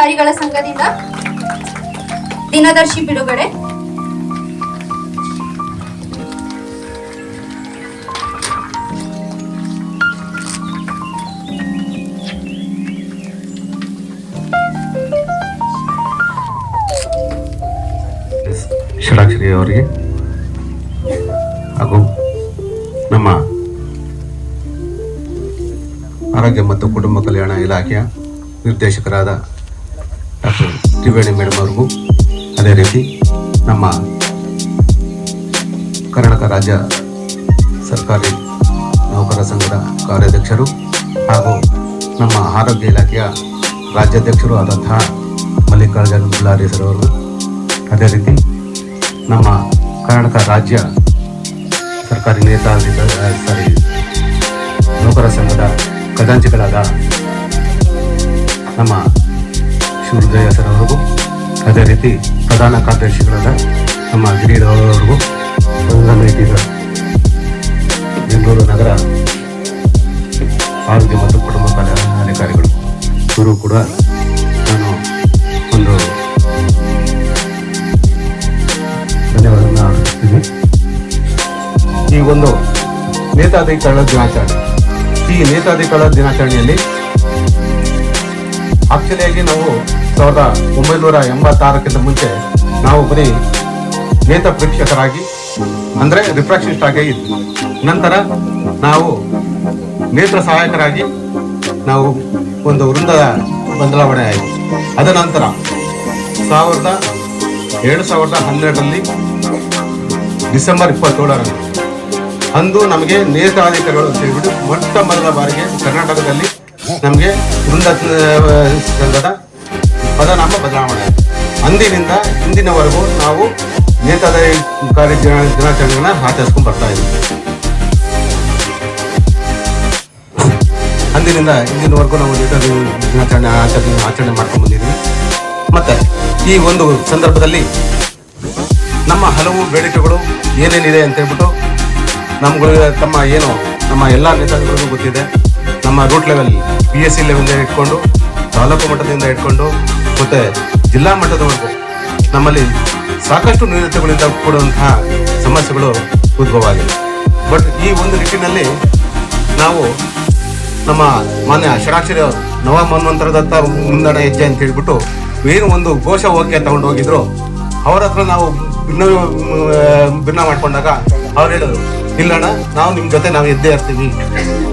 ಅಧಿಕಾರಿಗಳ ಸಂಘದಿಂದ ದಿನದರ್ಶಿ ಬಿಡುಗಡೆ. ಷಡಾಕ್ಷರಿ ಅವರಿಗೆ ಹಾಗೂ ನಮ್ಮ ಆರೋಗ್ಯ ಮತ್ತು ಕುಟುಂಬ ಕಲ್ಯಾಣ ಇಲಾಖೆಯ ನಿರ್ದೇಶಕರಾದ ಡಾಕ್ಟರ್ ತ್ರಿವೇಣಿ ಮೇಡಮ್ ಅವ್ರಿಗೂ, ಅದೇ ರೀತಿ ನಮ್ಮ ಕರ್ನಾಟಕ ರಾಜ್ಯ ಸರ್ಕಾರಿ ನೌಕರರ ಸಂಘದ ಕಾರ್ಯಾಧ್ಯಕ್ಷರು ಹಾಗೂ ನಮ್ಮ ಆರೋಗ್ಯ ಇಲಾಖೆಯ ರಾಜ್ಯಾಧ್ಯಕ್ಷರು ಆದಂತಹ ಮಲ್ಲಿಕಾರ್ಜುನ್ ಬಳ್ಳಾರಿ ಸರ್ ಅವರು, ಅದೇ ರೀತಿ ನಮ್ಮ ಕರ್ನಾಟಕ ರಾಜ್ಯ ಸರ್ಕಾರಿ ನೌಕರ ಸಂಘದ ಖಜಾಂಚಿಗಳಾದ ನಮ್ಮ ಶಿವರುದ್ರಯ್ಯ ಸರ್ ಅವರಿಗೂ, ಅದೇ ರೀತಿ ಪ್ರಧಾನ ಕಾರ್ಯದರ್ಶಿಗಳಾದ ನಮ್ಮ ಗಿರಿರವರಿಗೂ, ಬೆಂಗಳೂರು ನಗರ ಆರೋಗ್ಯ ಮತ್ತು ಕುಟುಂಬ ಕಲ್ಯಾಣ ಅಧಿಕಾರಿಗಳು ಇವರು ಕೂಡ ನಾನು ಒಂದು ಧನ್ಯವಾದವನ್ನು ಅರ್ಪಿಸ್ತೀನಿ. ಈ ಒಂದು ನೇತಾಧಿಕಾರಿಗಳ ದಿನಾಚರಣೆ, ಈ ನೇತಾಧಿಕಾರಿಗಳ ದಿನಾಚರಣೆಯಲ್ಲಿ ಆಕ್ಚುಲಿಯಾಗಿ ನಾವು 1986ಕ್ಕಿಂತ ಮುಂಚೆ ನಾವು ಬರೀ ನೇತ್ರ ಪ್ರೇಕ್ಷಕರಾಗಿ ಅಂದರೆ ರಿಫ್ರಾಕ್ಷನಿಸ್ಟ್ ಆಗಿ ಇದ್ವಿ. ನಂತರ ನಾವು ನೇತ್ರ ಸಹಾಯಕರಾಗಿ ನಾವು ಒಂದು ವೃಂದದ ಬದಲಾವಣೆ ಆಯಿತು. ಅದ ನಂತರ 2012ರಲ್ಲಿ ಡಿಸೆಂಬರ್ 27ರಂದು ಅಂದು ನಮಗೆ ನೇತಾಧಿಕಾರಿಗಳು ಅಂತ ಹೇಳ್ಬಿಟ್ಟು ಮೊಟ್ಟ ಮೊದಲ ಬಾರಿಗೆ ಕರ್ನಾಟಕದಲ್ಲಿ ನಮಗೆ ವೃಂದ ಸಂಘದ ಪದನಾಮ ಬದಲಾವಣೆ ಆಯಿತು. ಅಂದಿನಿಂದ ಇಂದಿನವರೆಗೂ ನಾವು ನೇತಾಧಿಕಾರಿ ದಿನಾಚರಣೆಗಳನ್ನ ಆಚರಿಸ್ಕೊಂಡು ಬರ್ತಾ ಇದ್ದೀವಿ. ಅಂದಿನಿಂದ ಇಂದಿನವರೆಗೂ ನಾವು ದಿನಾಚರಣೆ ಆಚರಣೆ ಮಾಡ್ಕೊಂಡು ಬಂದಿದ್ದೀವಿ. ಮತ್ತೆ ಈ ಒಂದು ಸಂದರ್ಭದಲ್ಲಿ ನಮ್ಮ ಹಲವು ಬೇಡಿಕೆಗಳು ಏನೇನಿದೆ ಅಂತ ಹೇಳ್ಬಿಟ್ಟು ನಮ್ಗಳಿಗೆ ನಮ್ಮ ಎಲ್ಲ ನೇತಾಧಿಕಾರಿಗಳಿಗೂ ಗೊತ್ತಿದೆ. ನಮ್ಮ ರೂಟ್ ಲೆವೆಲ್ PSC ಲೆವೆಲ್ನಿಂದ ಇಟ್ಕೊಂಡು ತಾಲೂಕು ಮಟ್ಟದಿಂದ ಇಟ್ಕೊಂಡು ಮತ್ತೆ ಜಿಲ್ಲಾ ಮಟ್ಟದವರೆಗೂ ನಮ್ಮಲ್ಲಿ ಸಾಕಷ್ಟು ನ್ಯೂನತೆಗಳಿಂದ ಕೂಡುವಂತಹ ಸಮಸ್ಯೆಗಳು ಉದ್ಭವ ಆಗಿದೆ. ಬಟ್ ಈ ಒಂದು ನಿಟ್ಟಿನಲ್ಲಿ ನಾವು ನಮ್ಮ ಮಾನ್ಯ ಷಡಾಕ್ಷರಿ ಅವರು ನವ ಮನ್ವಂತರದತ್ತ ಮುಂದಣ ಹೆಜ್ಜೆ ಅಂತ ಹೇಳ್ಬಿಟ್ಟು ಏನು ಒಂದು ಘೋಷವಾಕ್ಯ ತಗೊಂಡು ಹೋಗಿದ್ರು. ಅವರ ಹತ್ರ ನಾವು ಭಿನ್ನ ಮಾಡ್ಕೊಂಡಾಗ ಅವ್ರು ಹೇಳೋದು, ಇಲ್ಲಣ್ಣ ನಾವು ನಿಮ್ಮ ಜೊತೆ ನಾವು ಎದ್ದೇ ಇರ್ತೀವಿ,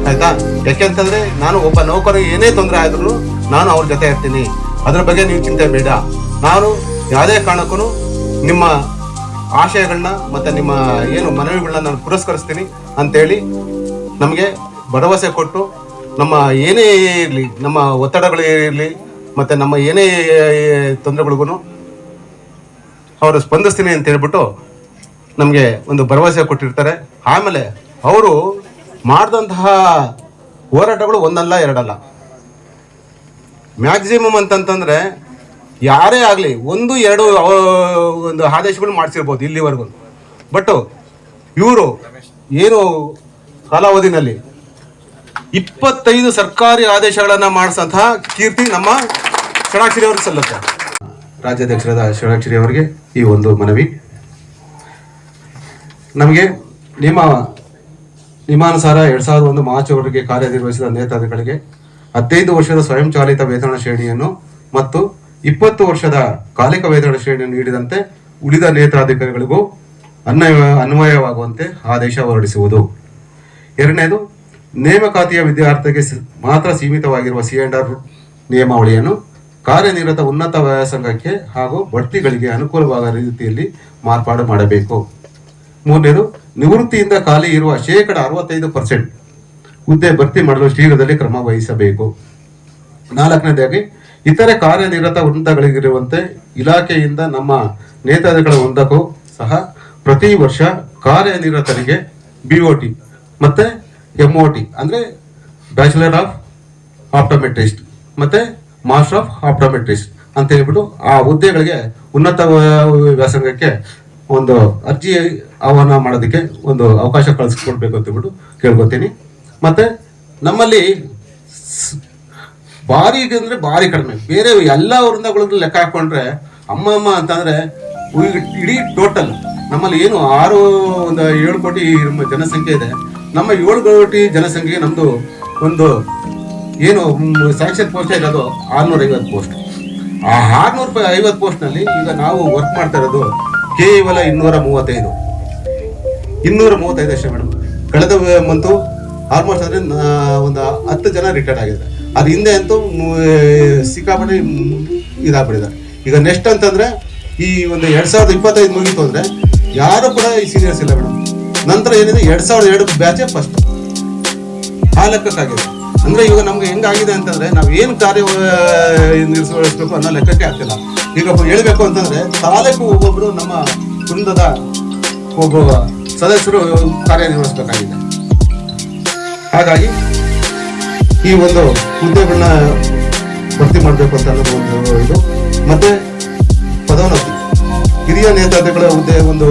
ಆಯ್ತಾ? ಯಾಕೆಂತಂದ್ರೆ ನಾನು ಒಬ್ಬ ನೌಕರಿಗೆ ಏನೇ ತೊಂದರೆ ಆದ್ರೂ ನಾನು ಅವ್ರ ಜೊತೆ ಇರ್ತೀನಿ, ಅದ್ರ ಬಗ್ಗೆ ನೀವು ಚಿಂತೆ ಬೇಡ, ನಾನು ಯಾವುದೇ ಕಾರಣಕ್ಕೂ ನಿಮ್ಮ ಆಶಯಗಳನ್ನ ಮತ್ತೆ ನಿಮ್ಮ ಏನು ಮನವಿಗಳನ್ನ ನಾನು ಪುರಸ್ಕರಿಸ್ತೀನಿ ಅಂತೇಳಿ ನಮಗೆ ಭರವಸೆ ಕೊಟ್ಟು ನಮ್ಮ ಏನೇ ಇರಲಿ, ನಮ್ಮ ಒತ್ತಡಗಳಿರಲಿ ಮತ್ತು ನಮ್ಮ ಏನೇ ತೊಂದರೆಗಳಿಗೂ ಅವರು ಸ್ಪಂದಿಸ್ತೀನಿ ಅಂತ ಹೇಳ್ಬಿಟ್ಟು ನಮಗೆ ಒಂದು ಭರವಸೆ ಕೊಟ್ಟಿರ್ತಾರೆ. ಆಮೇಲೆ ಅವರು ಮಾಡಿದಂತಹ ಹೋರಾಟಗಳು ಒಂದಲ್ಲ ಎರಡಲ್ಲ, ಮ್ಯಾಕ್ಸಿಮಮ್ ಅಂತಂತಂದರೆ ಯಾರೇ ಆಗಲಿ 1-2 ಒಂದು ಆದೇಶಗಳು ಮಾಡಿಸಿರ್ಬೋದು ಇಲ್ಲಿವರೆಗೂ. ಬಟ್ ಇವರು ಏನು ಕಾಲಾವಧಿನಲ್ಲಿ 25 ಸರ್ಕಾರಿ ಆದೇಶಗಳನ್ನು ಮಾಡಿಸಂತಹ ಕೀರ್ತಿ ನಮ್ಮ ಷಡಾಕ್ಷರಿ ಅವ್ರಿಗೆ ಸಲ್ಲುತ್ತೆ. ರಾಜ್ಯಾಧ್ಯಕ್ಷರಾದ ಷಡಾಕ್ಷರಿ ಅವರಿಗೆ ಈ ಒಂದು ಮನವಿ. ನಮಗೆ ನಿಯಮಾನುಸಾರ 2001 ಮಾರ್ಚ್ ವರೆಗೆ ಕಾರ್ಯನಿರ್ವಹಿಸಿದ ನೇತಾಧಿಕಾರಿಗಳಿಗೆ 15 ವರ್ಷದ ಸ್ವಯಂಚಾಲಿತ ವೇತನ ಶ್ರೇಣಿಯನ್ನು ಮತ್ತು 20 ವರ್ಷದ ಕಾಲಿಕ ವೇತನ ಶ್ರೇಣಿಯನ್ನು ನೀಡಿದಂತೆ ಉಳಿದ ನೇತಾಧಿಕಾರಿಗಳಿಗೂ ಅನ್ವಯವಾಗುವಂತೆ ಆದೇಶ ಹೊರಡಿಸುವುದು. ಎರಡನೇದು, ನೇಮಕಾತಿಯ ವಿದ್ಯಾರ್ಥಿಗೆ ಮಾತ್ರ ಸೀಮಿತವಾಗಿರುವ C&R ನಿಯಮಾವಳಿಯನ್ನು ಕಾರ್ಯನಿರತ ಉನ್ನತ ವ್ಯಾಸಂಗಕ್ಕೆ ಹಾಗೂ ಬಡ್ತಿಗಳಿಗೆ ಅನುಕೂಲವಾದ ರೀತಿಯಲ್ಲಿ ಮಾರ್ಪಾಡು ಮಾಡಬೇಕು. ಮೂರನೇದು, ನಿವೃತ್ತಿಯಿಂದ ಖಾಲಿ ಇರುವ 65% ಹುದ್ದೆ ಭರ್ತಿ ಮಾಡಲು ಶೀಘ್ರದಲ್ಲಿ ಕ್ರಮ ವಹಿಸಬೇಕು. ನಾಲ್ಕನೇದಾಗಿ, ಇತರೆ ಕಾರ್ಯನಿರತ ವೃಂದಗಳಿಗಿರುವಂತೆ ಇಲಾಖೆಯಿಂದ ನಮ್ಮ ನೇತಾಧಿಕಾರಿಗಳ ವೃಂದಕ್ಕೂ ಸಹ ಪ್ರತಿ ವರ್ಷ ಕಾರ್ಯನಿರತರಿಗೆ BOT ಮತ್ತೆ MOT ಅಂದರೆ ಬ್ಯಾಚುಲರ್ ಆಫ್ ಆಪ್ಟೋಮೆಟ್ರಿಸ್ಟ್ ಮತ್ತೆ ಮಾಸ್ಟರ್ ಆಫ್ ಆಪ್ಟೋಮೆಟ್ರಿಸ್ಟ್ ಅಂತ ಹೇಳ್ಬಿಟ್ಟು ಆ ಹುದ್ದೆಗಳಿಗೆ ಉನ್ನತ ವ್ಯಾಸಂಗಕ್ಕೆ ಒಂದು ಅರ್ಜಿ ಆಹ್ವಾನ ಮಾಡೋದಕ್ಕೆ ಒಂದು ಅವಕಾಶ ಕಳಿಸ್ಕೊಡ್ಬೇಕು ಅಂತ ಹೇಳ್ಬಿಟ್ಟು ಕೇಳ್ಕೊತೀನಿ. ಮತ್ತೆ ನಮ್ಮಲ್ಲಿ ಭಾರಿ ಅಂದ್ರೆ ಭಾರಿ ಕಡಿಮೆ. ಬೇರೆ ಎಲ್ಲ ವೃಂದಗಳದ್ದು ಲೆಕ್ಕ ಹಾಕೊಂಡ್ರೆ ಅಮ್ಮ ಅಂತಂದ್ರೆ ಇಡೀ ಟೋಟಲ್ ನಮ್ಮಲ್ಲಿ ಏನು 7 ಕೋಟಿ ಜನಸಂಖ್ಯೆ ಇದೆ. ನಮ್ಮ 7 ಕೋಟಿ ಜನಸಂಖ್ಯೆಗೆ ನಮ್ದು ಒಂದು ಏನು ಸ್ಯಾಂಕ್ಷನ್ ಪೋಸ್ಟ್ ಇರೋದು 650 ಪೋಸ್ಟ್. ಆ 650 ಪೋಸ್ಟ್ನಲ್ಲಿ ಈಗ ನಾವು ವರ್ಕ್ ಮಾಡ್ತಾ ಇರೋದು ಕೇವಲ 235 ಅಷ್ಟೇ ಮೇಡಮ್. ಕಳೆದ ಮಂತು ಆಲ್ಮೋಸ್ಟ್ ಅಂದ್ರೆ ಒಂದು 10 ಜನ ರಿಟೈರ್ಡ್ ಆಗಿದ್ದಾರೆ. ಅದ್ರ ಹಿಂದೆ ಅಂತೂ ಸಿಕ್ಕಾಪಟ್ಟೆ ಇದಾಗ್ಬಿಟ್ಟಿದ್ದಾರೆ. ಈಗ ನೆಕ್ಸ್ಟ್ ಅಂತಂದ್ರೆ ಈ ಒಂದು 2025 ಮುಗೀತು ಅಂದ್ರೆ ಯಾರು ಕೂಡ ಈ ಸೀನಿಯರ್ಸ್ ಇಲ್ಲ ಮೇಡಮ್. ನಂತರ ಏನಿದೆ 2002 ಬ್ಯಾಚ್ ಫಸ್ಟ್ ಆ ಲೆಕ್ಕಕ್ಕಾಗಿದೆ. ಅಂದ್ರೆ ಇವಾಗ ನಮ್ಗೆ ಹೆಂಗಾಗಿದೆ ಅಂತಂದ್ರೆ ನಾವು ಏನು ಕಾರ್ಯ ನಿರ್ವಹಿಸಬೇಕು ಅನ್ನೋ ಲೆಕ್ಕಕ್ಕೆ ಆಗ್ತಿಲ್ಲ. ಈಗ ಹೇಳ್ಬೇಕು ಅಂತಂದ್ರೆ ತಾಲೂಕು ಒಬ್ಬೊಬ್ರು ನಮ್ಮ ವೃಂದದ ಒಬ್ಬ ಸದಸ್ಯರು ಕಾರ್ಯನಿರ್ವಹಿಸಬೇಕಾಗಿದೆ. ಹಾಗಾಗಿ ಈ ಒಂದು ಹುದ್ದೆಗಳನ್ನ ಭರ್ತಿ ಮಾಡಬೇಕು ಅಂತ ಅನ್ನೋದು ಒಂದು ಇದು. ಮತ್ತೆ ಪದೋನ್ನತಿ ಹಿರಿಯ ನೇತಾಧಿಗಳ ಹುದ್ದೆ ಒಂದು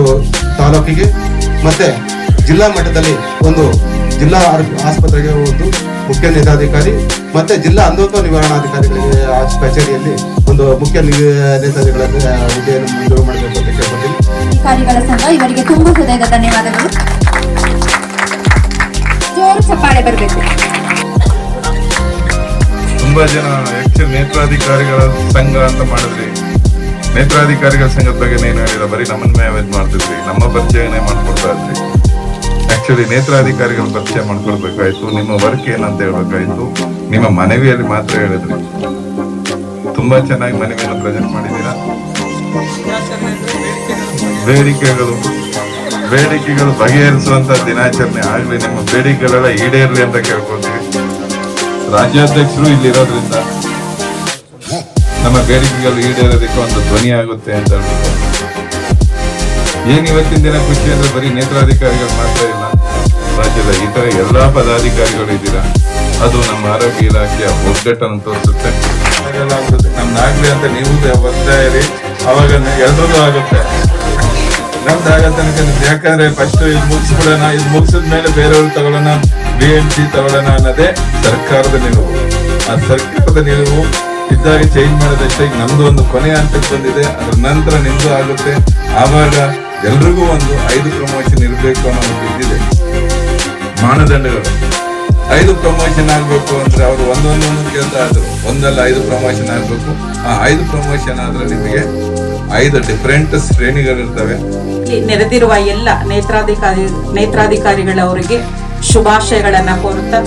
ತಾಲೂಕಿಗೆ, ಮತ್ತೆ ಜಿಲ್ಲಾ ಮಟ್ಟದಲ್ಲಿ ಒಂದು ಜಿಲ್ಲಾ ಆಸ್ಪತ್ರೆಗೆ ಒಂದು ಮುಖ್ಯ ನೇತಾಧಿಕಾರಿ, ಮತ್ತೆ ಜಿಲ್ಲಾ ಅಂಧತ್ವ ನಿವಾರಣಾಧಿಕಾರಿಗಳಿಗೆ ಕಚೇರಿಯಲ್ಲಿ ಒಂದು ಮುಖ್ಯ ನೇತಾಧಿಗಳ ಹುದ್ದೆಯನ್ನು ಮಂಜೂರು ಮಾಡಬೇಕು ಅಂತ ಕೇಳ್ಕೊತೀನಿ. ಅಧಿಕಾರಿಗಳ ಸಂಘ ಇವರಿಗೆ ತುಂಬಾ ಹೃದಯದ ಧನ್ಯವಾದಗಳು. ಜೋರು ಚಪ್ಪಾಳೆ ಬರಬೇಕು. ತುಂಬಾ ಜನ ಆಕ್ಚುಲಿ ನೇತ್ರಾಧಿಕಾರಿಗಳ ಸಂಘ ಅಂತ ಮಾಡಿದ್ರಿ. ನೇತ್ರಾಧಿಕಾರಿಗಳ ಸಂಘದ ಬಗ್ಗೆ ಏನು ಹೇಳಿಲ್ಲ, ಬರೀ ನಮ್ಮನ್ನೇ ಇದು ಮಾಡ್ತಿದ್ರಿ, ನಮ್ಮ ಪರಿಚಯನೇ ಮಾಡ್ಕೊಡ್ತಾ ಇದ್ರಿ. ಆಕ್ಚುಲಿ ನೇತ್ರಾಧಿಕಾರಿಗಳ ಪರಿಚಯ ಮಾಡ್ಕೊಡ್ಬೇಕಾಯ್ತು, ನಿಮ್ಮ ವರ್ಕ್ ಏನಂತ ಹೇಳ್ಬೇಕಾಯ್ತು, ನಿಮ್ಮ ಮನವಿಯಲ್ಲಿ ಮಾತ್ರ ಹೇಳಿದ್ರಿ. ತುಂಬಾ ಚೆನ್ನಾಗಿ ಮನವಿಯನ್ನು ಪ್ರೆಸೆಂಟ್ ಮಾಡಿದ್ದೀರಾ. ಬೇಡಿಕೆಗಳು ಬಗೆಹರಿಸುವಂತ ದಿನಾಚರಣೆ ಆಗ್ಲಿ, ನಿಮ್ಮ ಬೇಡಿಕೆಗಳೆಲ್ಲ ಈಡೇರ್ಲಿ ಅಂತ ಕೇಳ್ಕೊಳ್ತೀವಿ. ರಾಜ್ಯಾಧ್ಯಕ್ಷರು ಇಲ್ಲಿರೋದ್ರಿಂದ ನಮ್ಮ ಬೇಡಿಕೆಗಳು ಈಡೇರೋದಕ್ಕೆ ಒಂದು ಧ್ವನಿ ಆಗುತ್ತೆ ಅಂತ ಹೇಳ್ಬಿಟ್ಟು. ಏನ್ ಇವತ್ತಿನ ದಿನ ಖುಷಿ ಅಂದ್ರೆ ಬರೀ ನೇತ್ರಾಧಿಕಾರಿಗಳು ಮಾತ್ರ ಇಲ್ಲ, ರಾಜ್ಯದ ಇತರ ಎಲ್ಲಾ ಪದಾಧಿಕಾರಿಗಳು ಇದ್ದೀರಾ. ಅದು ನಮ್ಮ ಆರೋಗ್ಯ ಇಲಾಖೆಯ ಒಗ್ಗಟ್ಟನ್ನು ತೋರಿಸುತ್ತೆ. ನಮ್ದಾಗ್ಲಿ ಅಂತ ನೀವು ಬರ್ತಾ ಇರಿ, ಅವಾಗ ಎಲ್ರಿಗೂ ಆಗುತ್ತೆ. ನಮ್ದಾಗತ್ತೆ ಯಾಕಂದ್ರೆ ಫಸ್ಟ್ ಇದು ಮುಗಿಸ್ಬಿಡೋಣ, ಇದು ಮುಗಿಸಿದ ಮೇಲೆ ಬೇರೆಯವ್ರು ತಗೊಳ್ಳೋಣ, BMC ತಗೊಳ್ಳೋಣ ಅನ್ನೋದೇ ಸರ್ಕಾರದ ನಿಲುವು. ಆ ಸರ್ಕಾರದ ನಿಲುವು ಇದ್ದಾಗ ಚೇಂಜ್ ಮಾಡೋದಷ್ಟೇ. ಈಗ ನಮ್ದು ಒಂದು ಕೊನೆಯ ಹಂತಕ್ಕೆ ಬಂದಿದೆ, ಅದ್ರ ನಂತರ ನಿಮ್ದು ಆಗುತ್ತೆ. ಆವಾಗ ಎಲ್ರಿಗೂ ಒಂದು 5 ಪ್ರಮೋಷನ್ ಇರಬೇಕು ಅನ್ನೋ ಒಂದು ಇದಿದೆ ಮಾನದಂಡಗಳು. 5 ಪ್ರಮೋಷನ್ ಆಗ್ಬೇಕು ಅಂದ್ರೆ ಅವ್ರು ಒಂದೊಂದು ಕೇಳ್ತಾ ಇದ್ರು, ಒಂದಲ್ಲ 5 ಪ್ರಮೋಷನ್ ಆಗ್ಬೇಕು. ಆ 5 ಪ್ರಮೋಷನ್ ಆದ್ರೆ ನಿಮಗೆ 5 ಡಿಫರೆಂಟ್ ಶ್ರೇಣಿಗಳಿರ್ತವೆ. ನೆರೆದಿರುವ ಎಲ್ಲ ನೇತ್ರಾಧಿಕಾರಿಗಳವರಿಗೆ ಶುಭಾಶಯಗಳನ್ನ ಕೋರುತ್ತಾ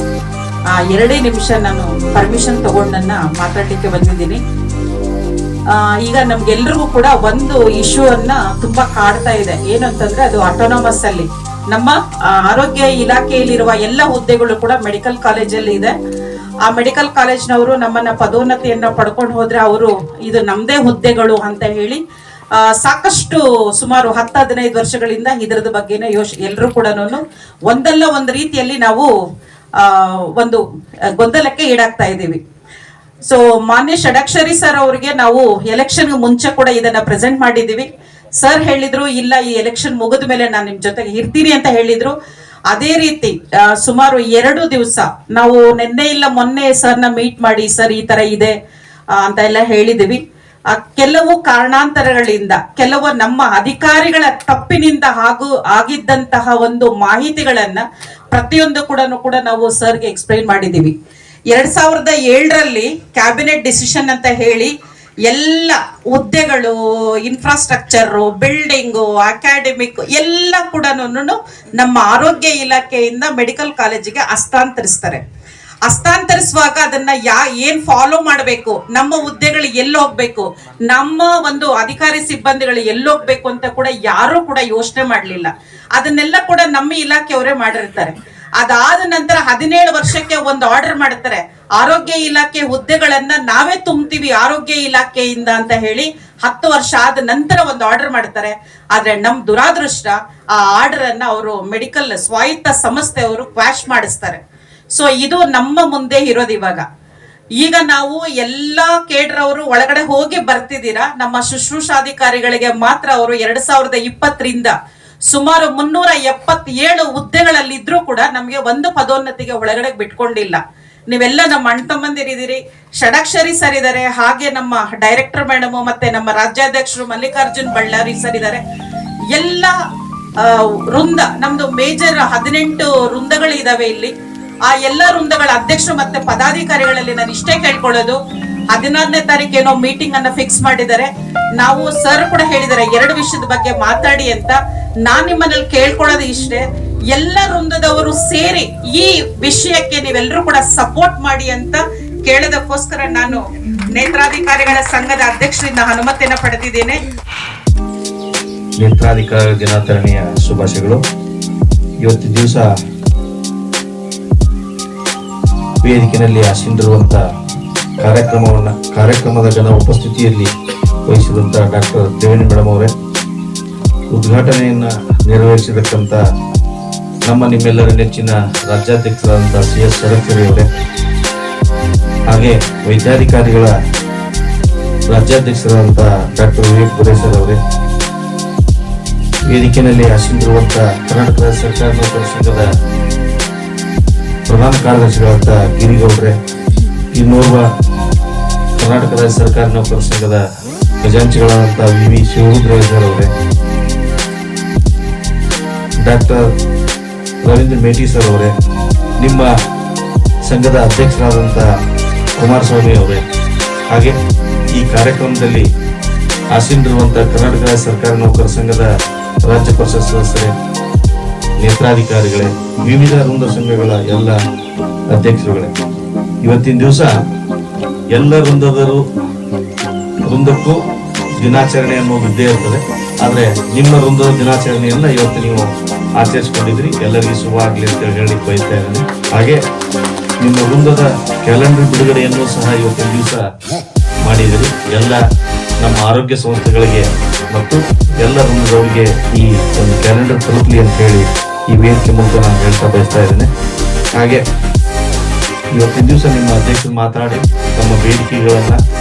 2 ನಿಮಿಷ ನಾನು ಪರ್ಮಿಷನ್ ತಗೊಂಡು ನನ್ನ ಮಾತಾಡ್ಲಿಕ್ಕೆ ಬಂದಿದ್ದೀನಿ. ಈಗ ನಮ್ಗೆಲ್ರಿಗೂ ಕೂಡ ಒಂದು ಇಶ್ಯೂ ಅನ್ನ ತುಂಬಾ ಕಾಡ್ತಾ ಇದೆ. ಏನು ಅಂತಂದ್ರೆ ಅದು ಆಟೋನಮಸ್ ಅಲ್ಲಿ ನಮ್ಮ ಆರೋಗ್ಯ ಇಲಾಖೆಯಲ್ಲಿರುವ ಎಲ್ಲ ಹುದ್ದೆಗಳು ಕೂಡ ಮೆಡಿಕಲ್ ಕಾಲೇಜಲ್ಲಿ ಇದೆ. ಆ ಮೆಡಿಕಲ್ ಕಾಲೇಜ್ನವರು ನಮ್ಮನ್ನ ಪದೋನ್ನತಿಯನ್ನ ಪಡ್ಕೊಂಡು ಹೋದ್ರೆ ಅವರು ಇದು ನಮ್ದೇ ಹುದ್ದೆಗಳು ಅಂತ ಹೇಳಿ ಸಾಕಷ್ಟು ಸುಮಾರು 10-15 ವರ್ಷಗಳಿಂದ ಇದರದ ಬಗ್ಗೆನೇ ಎಲ್ಲರೂ ಕೂಡ ಒಂದಲ್ಲ ಒಂದು ರೀತಿಯಲ್ಲಿ ನಾವು ಒಂದು ಗೊಂದಲಕ್ಕೆ ಈಡಾಗ್ತಾ ಇದ್ದೀವಿ. ಸೊ ಮಾನ್ಯ ಷಡಕ್ಷರಿ ಸರ್ ಅವರಿಗೆ ನಾವು ಎಲೆಕ್ಷನ್ ಮುಂಚೆ ಕೂಡ ಇದನ್ನ ಪ್ರೆಸೆಂಟ್ ಮಾಡಿದೀವಿ. ಸರ್ ಹೇಳಿದ್ರು ಇಲ್ಲ ಈ ಎಲೆಕ್ಷನ್ ಮುಗಿದ ಮೇಲೆ ನಾನು ನಿಮ್ ಜೊತೆಗೆ ಇರ್ತೀನಿ ಅಂತ ಹೇಳಿದ್ರು. ಅದೇ ರೀತಿ ಸುಮಾರು 2 ದಿವಸ ನಾವು ನಿನ್ನೆ ಇಲ್ಲ ಮೊನ್ನೆ ಸರ್ನ ಮೀಟ್ ಮಾಡಿ ಸರ್ ಈ ತರ ಇದೆ ಅಂತ ಎಲ್ಲ ಹೇಳಿದೀವಿ. ಕೆಲವು ಕಾರಣಾಂತರಗಳಿಂದ ಕೆಲವು ನಮ್ಮ ಅಧಿಕಾರಿಗಳ ತಪ್ಪಿನಿಂದ ಆಗಿದ್ದಂತಹ ಒಂದು ಮಾಹಿತಿಗಳನ್ನ ಪ್ರತಿಯೊಂದು ಕೂಡ ನಾವು ಸರ್ಗೆ ಎಕ್ಸ್ಪ್ಲೈನ್ ಮಾಡಿದೀವಿ. 2007ರಲ್ಲಿ ಕ್ಯಾಬಿನೆಟ್ ಡಿಸಿಷನ್ ಅಂತ ಹೇಳಿ ಎಲ್ಲ ಹುದ್ದೆಗಳು, ಇನ್ಫ್ರಾಸ್ಟ್ರಕ್ಚರ್, ಬಿಲ್ಡಿಂಗು, ಅಕಾಡೆಮಿಕ್ ಎಲ್ಲ ಕೂಡ ನಮ್ಮ ಆರೋಗ್ಯ ಇಲಾಖೆಯಿಂದ ಮೆಡಿಕಲ್ ಕಾಲೇಜಿಗೆ ಹಸ್ತಾಂತರಿಸುವಾಗ ಅದನ್ನ ಏನ್ ಫಾಲೋ ಮಾಡಬೇಕು, ನಮ್ಮ ಹುದ್ದೆಗಳು ಎಲ್ಲಿ ಹೋಗ್ಬೇಕು, ನಮ್ಮ ಒಂದು ಅಧಿಕಾರಿ ಸಿಬ್ಬಂದಿಗಳು ಎಲ್ಲಿ ಹೋಗ್ಬೇಕು ಅಂತ ಕೂಡ ಯಾರು ಕೂಡ ಯೋಚನೆ ಮಾಡ್ಲಿಲ್ಲ. ಅದನ್ನೆಲ್ಲ ಕೂಡ ನಮ್ಮ ಇಲಾಖೆಯವರೇ ಮಾಡಿರ್ತಾರೆ. ಅದಾದ ನಂತರ 17 ವರ್ಷಕ್ಕೆ ಒಂದು ಆರ್ಡರ್ ಮಾಡ್ತಾರೆ, ಆರೋಗ್ಯ ಇಲಾಖೆ ಹುದ್ದೆಗಳನ್ನ ನಾವೇ ತುಂಬ್ತೀವಿ ಆರೋಗ್ಯ ಇಲಾಖೆಯಿಂದ ಅಂತ ಹೇಳಿ 10 ವರ್ಷ ಆದ ನಂತರ ಒಂದು ಆರ್ಡರ್ ಮಾಡ್ತಾರೆ. ಆದ್ರೆ ನಮ್ ದುರಾದೃಷ್ಟ ಆ ಆರ್ಡರ್ ಅನ್ನ ಅವರು ಮೆಡಿಕಲ್ ಸ್ವಾಯತ್ತ ಸಂಸ್ಥೆಯವರು ಕ್ವಾಶ್ ಮಾಡಿಸ್ತಾರೆ. ಸೊ ಇದು ನಮ್ಮ ಮುಂದೆ ಇರೋದು. ಈಗ ನಾವು ಎಲ್ಲಾ ಕೇಡ್ರ್ ಅವರು ಒಳಗಡೆ ಹೋಗಿ ಬರ್ತಿದ್ದೀರಾ. ನಮ್ಮ ಶುಶ್ರೂಷಾಧಿಕಾರಿಗಳಿಗೆ ಮಾತ್ರ ಅವರು 2020ರಿಂದ ಸುಮಾರು 377 ಹುದ್ದೆಗಳಲ್ಲಿ ಇದ್ರೂ ಕೂಡ ನಮ್ಗೆ ಒಂದು ಪದೋನ್ನತಿಗೆ ಒಳಗಡೆ ಬಿಟ್ಕೊಂಡಿಲ್ಲ. ನೀವೆಲ್ಲ ನಮ್ಮ ಅಣ್ಣ ತಮ್ಮಂದಿರಿದ್ದೀರಿ. ಷಡಕ್ಷರಿ ಸರ್ ಇದ್ದಾರೆ, ಹಾಗೆ ನಮ್ಮ ಡೈರೆಕ್ಟರ್ ಮೇಡಮ್, ಮತ್ತೆ ನಮ್ಮ ರಾಜ್ಯಾಧ್ಯಕ್ಷರು ಮಲ್ಲಿಕಾರ್ಜುನ್ ಬಳ್ಳಾರಿ ಸರ್ ಇದ್ದಾರೆ. ಎಲ್ಲ ವೃಂದ, ನಮ್ದು ಮೇಜರ್ 18 ವೃಂದಗಳು ಇದಾವೆ ಇಲ್ಲಿ. ಆ ಎಲ್ಲ ವೃಂದಗಳ ಅಧ್ಯಕ್ಷರು ಮತ್ತೆ ಪದಾಧಿಕಾರಿಗಳಲ್ಲಿ ನಾನು ಇಷ್ಟೇ ಕೇಳ್ಕೊಳ್ಳೋದು, 16ನೇ ತಾರೀಕು ಏನೋ ಮೀಟಿಂಗ್ ಅನ್ನ ಫಿಕ್ಸ್ ಮಾಡಿದ್ದಾರೆ. ನಾವು ಸರ್ ಕೂಡ ಹೇಳಿದ್ದಾರೆ 2 ವಿಷಯದ ಬಗ್ಗೆ ಮಾತಾಡಿ ಅಂತ. ನಾನ್ ನಿಮ್ಮನಲ್ಲಿ ಕೇಳ್ಕೊಳ್ಳೋದು ಇಷ್ಟೇ, ಎಲ್ಲ ವೃಂದದವರು ಸೇರಿ ಈ ವಿಷಯಕ್ಕೆ ನೀವೆಲ್ಲರೂ ಕೂಡ ಸಪೋರ್ಟ್ ಮಾಡಿ ಅಂತ ಕೇಳೋದಕ್ಕೋಸ್ಕರ ನಾನು ನೇತ್ರಾಧಿಕಾರಿಗಳ ಸಂಘದ ಅಧ್ಯಕ್ಷರಿಂದ ಅನುಮತಿಯನ್ನು ಪಡೆದಿದ್ದೇನೆ. ನೇತ್ರಾಧಿಕಾರ ದಿನಾಚರಣೆಯ ಶುಭಾಶಯಗಳು. ಇವತ್ತಿನ ದಿವಸ ವೇದಿಕೆಯಲ್ಲಿ ಆಸೀನರಿರುವಂತ ಕಾರ್ಯಕ್ರಮದ ಜನ ಉಪಸ್ಥಿತಿಯಲ್ಲಿ ವಹಿಸಿದಂತ ಡಾಕ್ಟರ್ ತ್ರಿವೇಣಿ ಮೇಡಮ್ ಅವರೇ, ಉದ್ಘಾಟನೆಯನ್ನ ನೆರವೇರಿಸಿದಕ್ಕಂತ ನಮ್ಮ ನಿಮ್ಮೆಲ್ಲರ ನೆಚ್ಚಿನ ರಾಜ್ಯಾಧ್ಯಕ್ಷರಾದಂಥ CS ಷಡಕ್ಷರಿ ಅವರೇ, ಹಾಗೆ ವೈದ್ಯಾಧಿಕಾರಿಗಳ ರಾಜ್ಯಾಧ್ಯಕ್ಷರಾದಂಥ ಡಾಕ್ಟರ್ ವಿವೇಕ್ ಗುರೇಸರ್ ಅವರೇ, ವೇದಿಕೆಯಲ್ಲಿ ಆಸೀನರಿರುವಂತ ಕರ್ನಾಟಕ ರಾಜ್ಯ ಸರ್ಕಾರ ನೌಕರರ ಸಂಘದ ಪ್ರಧಾನ ಕಾರ್ಯದರ್ಶಿಗಳಾದ ಗಿರಿಗೌಡ್ರೆ, ಇನ್ನೋರ್ವ ಕರ್ನಾಟಕ ರಾಜ್ಯ ಸರ್ಕಾರ ನೌಕರರ ಸಂಘದ ಖಜಾಂಚಿಗಳಾದಂಥ VV ಶಿವರುದ್ರೇಶ್ವರ್ ಅವರೇ, ಡಾಕ್ಟರ್ ರವೀಂದ್ರ ಮೇಟಿ ಸರ್ ಅವರೇ, ನಿಮ್ಮ ಸಂಘದ ಅಧ್ಯಕ್ಷರಾದಂಥ ಕುಮಾರಸ್ವಾಮಿ ಅವರೇ, ಹಾಗೆ ಈ ಕಾರ್ಯಕ್ರಮದಲ್ಲಿ ಆಸೀನರಿರುವಂಥ ಕರ್ನಾಟಕ ರಾಜ್ಯ ಸರ್ಕಾರ ನೌಕರರ ಸಂಘದ ರಾಜ್ಯ ಪರಿಷತ್ ಸದಸ್ಯರೇ, ನೇತ್ರಾಧಿಕಾರಿಗಳೇ, ವಿವಿಧ ವೃಂದ ಸಂಘಗಳ ಎಲ್ಲ ಅಧ್ಯಕ್ಷರುಗಳೇ, ಇವತ್ತಿನ ದಿವಸ ಎಲ್ಲ ವೃಂದಕ್ಕೂ ದಿನಾಚರಣೆ ಅನ್ನೋದು ಇದ್ದೇ ಇರ್ತದೆ. ಆದ್ರೆ ನಿಮ್ಮ ವೃಂದದ ದಿನಾಚರಣೆಯನ್ನ ಇವತ್ತು ನೀವು ಆಚರಿಸಿಕೊಂಡಿದ್ರಿ. ಎಲ್ಲರಿಗೂ ಶುಭ ಆಗ್ಲಿ ಅಂತ ಹೇಳಲಿಕ್ಕೆ ಬಯಸ್ತಾ ಇದ್ದೇನೆ. ಹಾಗೆ ನಿಮ್ಮ ವೃಂದದ ಕ್ಯಾಲೆಂಡರ್ ಬಿಡುಗಡೆಯನ್ನು ಸಹ ಇವತ್ತಿನ ದಿವಸ ಮಾಡಿದಿರಿ. ಎಲ್ಲ ನಮ್ಮ ಆರೋಗ್ಯ ಸಂಸ್ಥೆಗಳಿಗೆ ಮತ್ತು ಎಲ್ಲ ವೃಂದದವರಿಗೆ ಈ ಒಂದು ಕ್ಯಾಲೆಂಡರ್ ತಲುಪಲಿ ಅಂತ ಹೇಳಿ ಈ ವೇದಿಕೆ ಮೂಲಕ ನಾನು ಹೇಳ್ತಾ ಬಯಸ್ತಾ ಇದ್ದೇನೆ. ಹಾಗೆ ಇವತ್ತಿನ ದಿವಸ ನಿಮ್ಮ ಅಧ್ಯಕ್ಷರು ಮಾತಾಡಿ ತಮ್ಮ ಬೇಡಿಕೆಗಳನ್ನ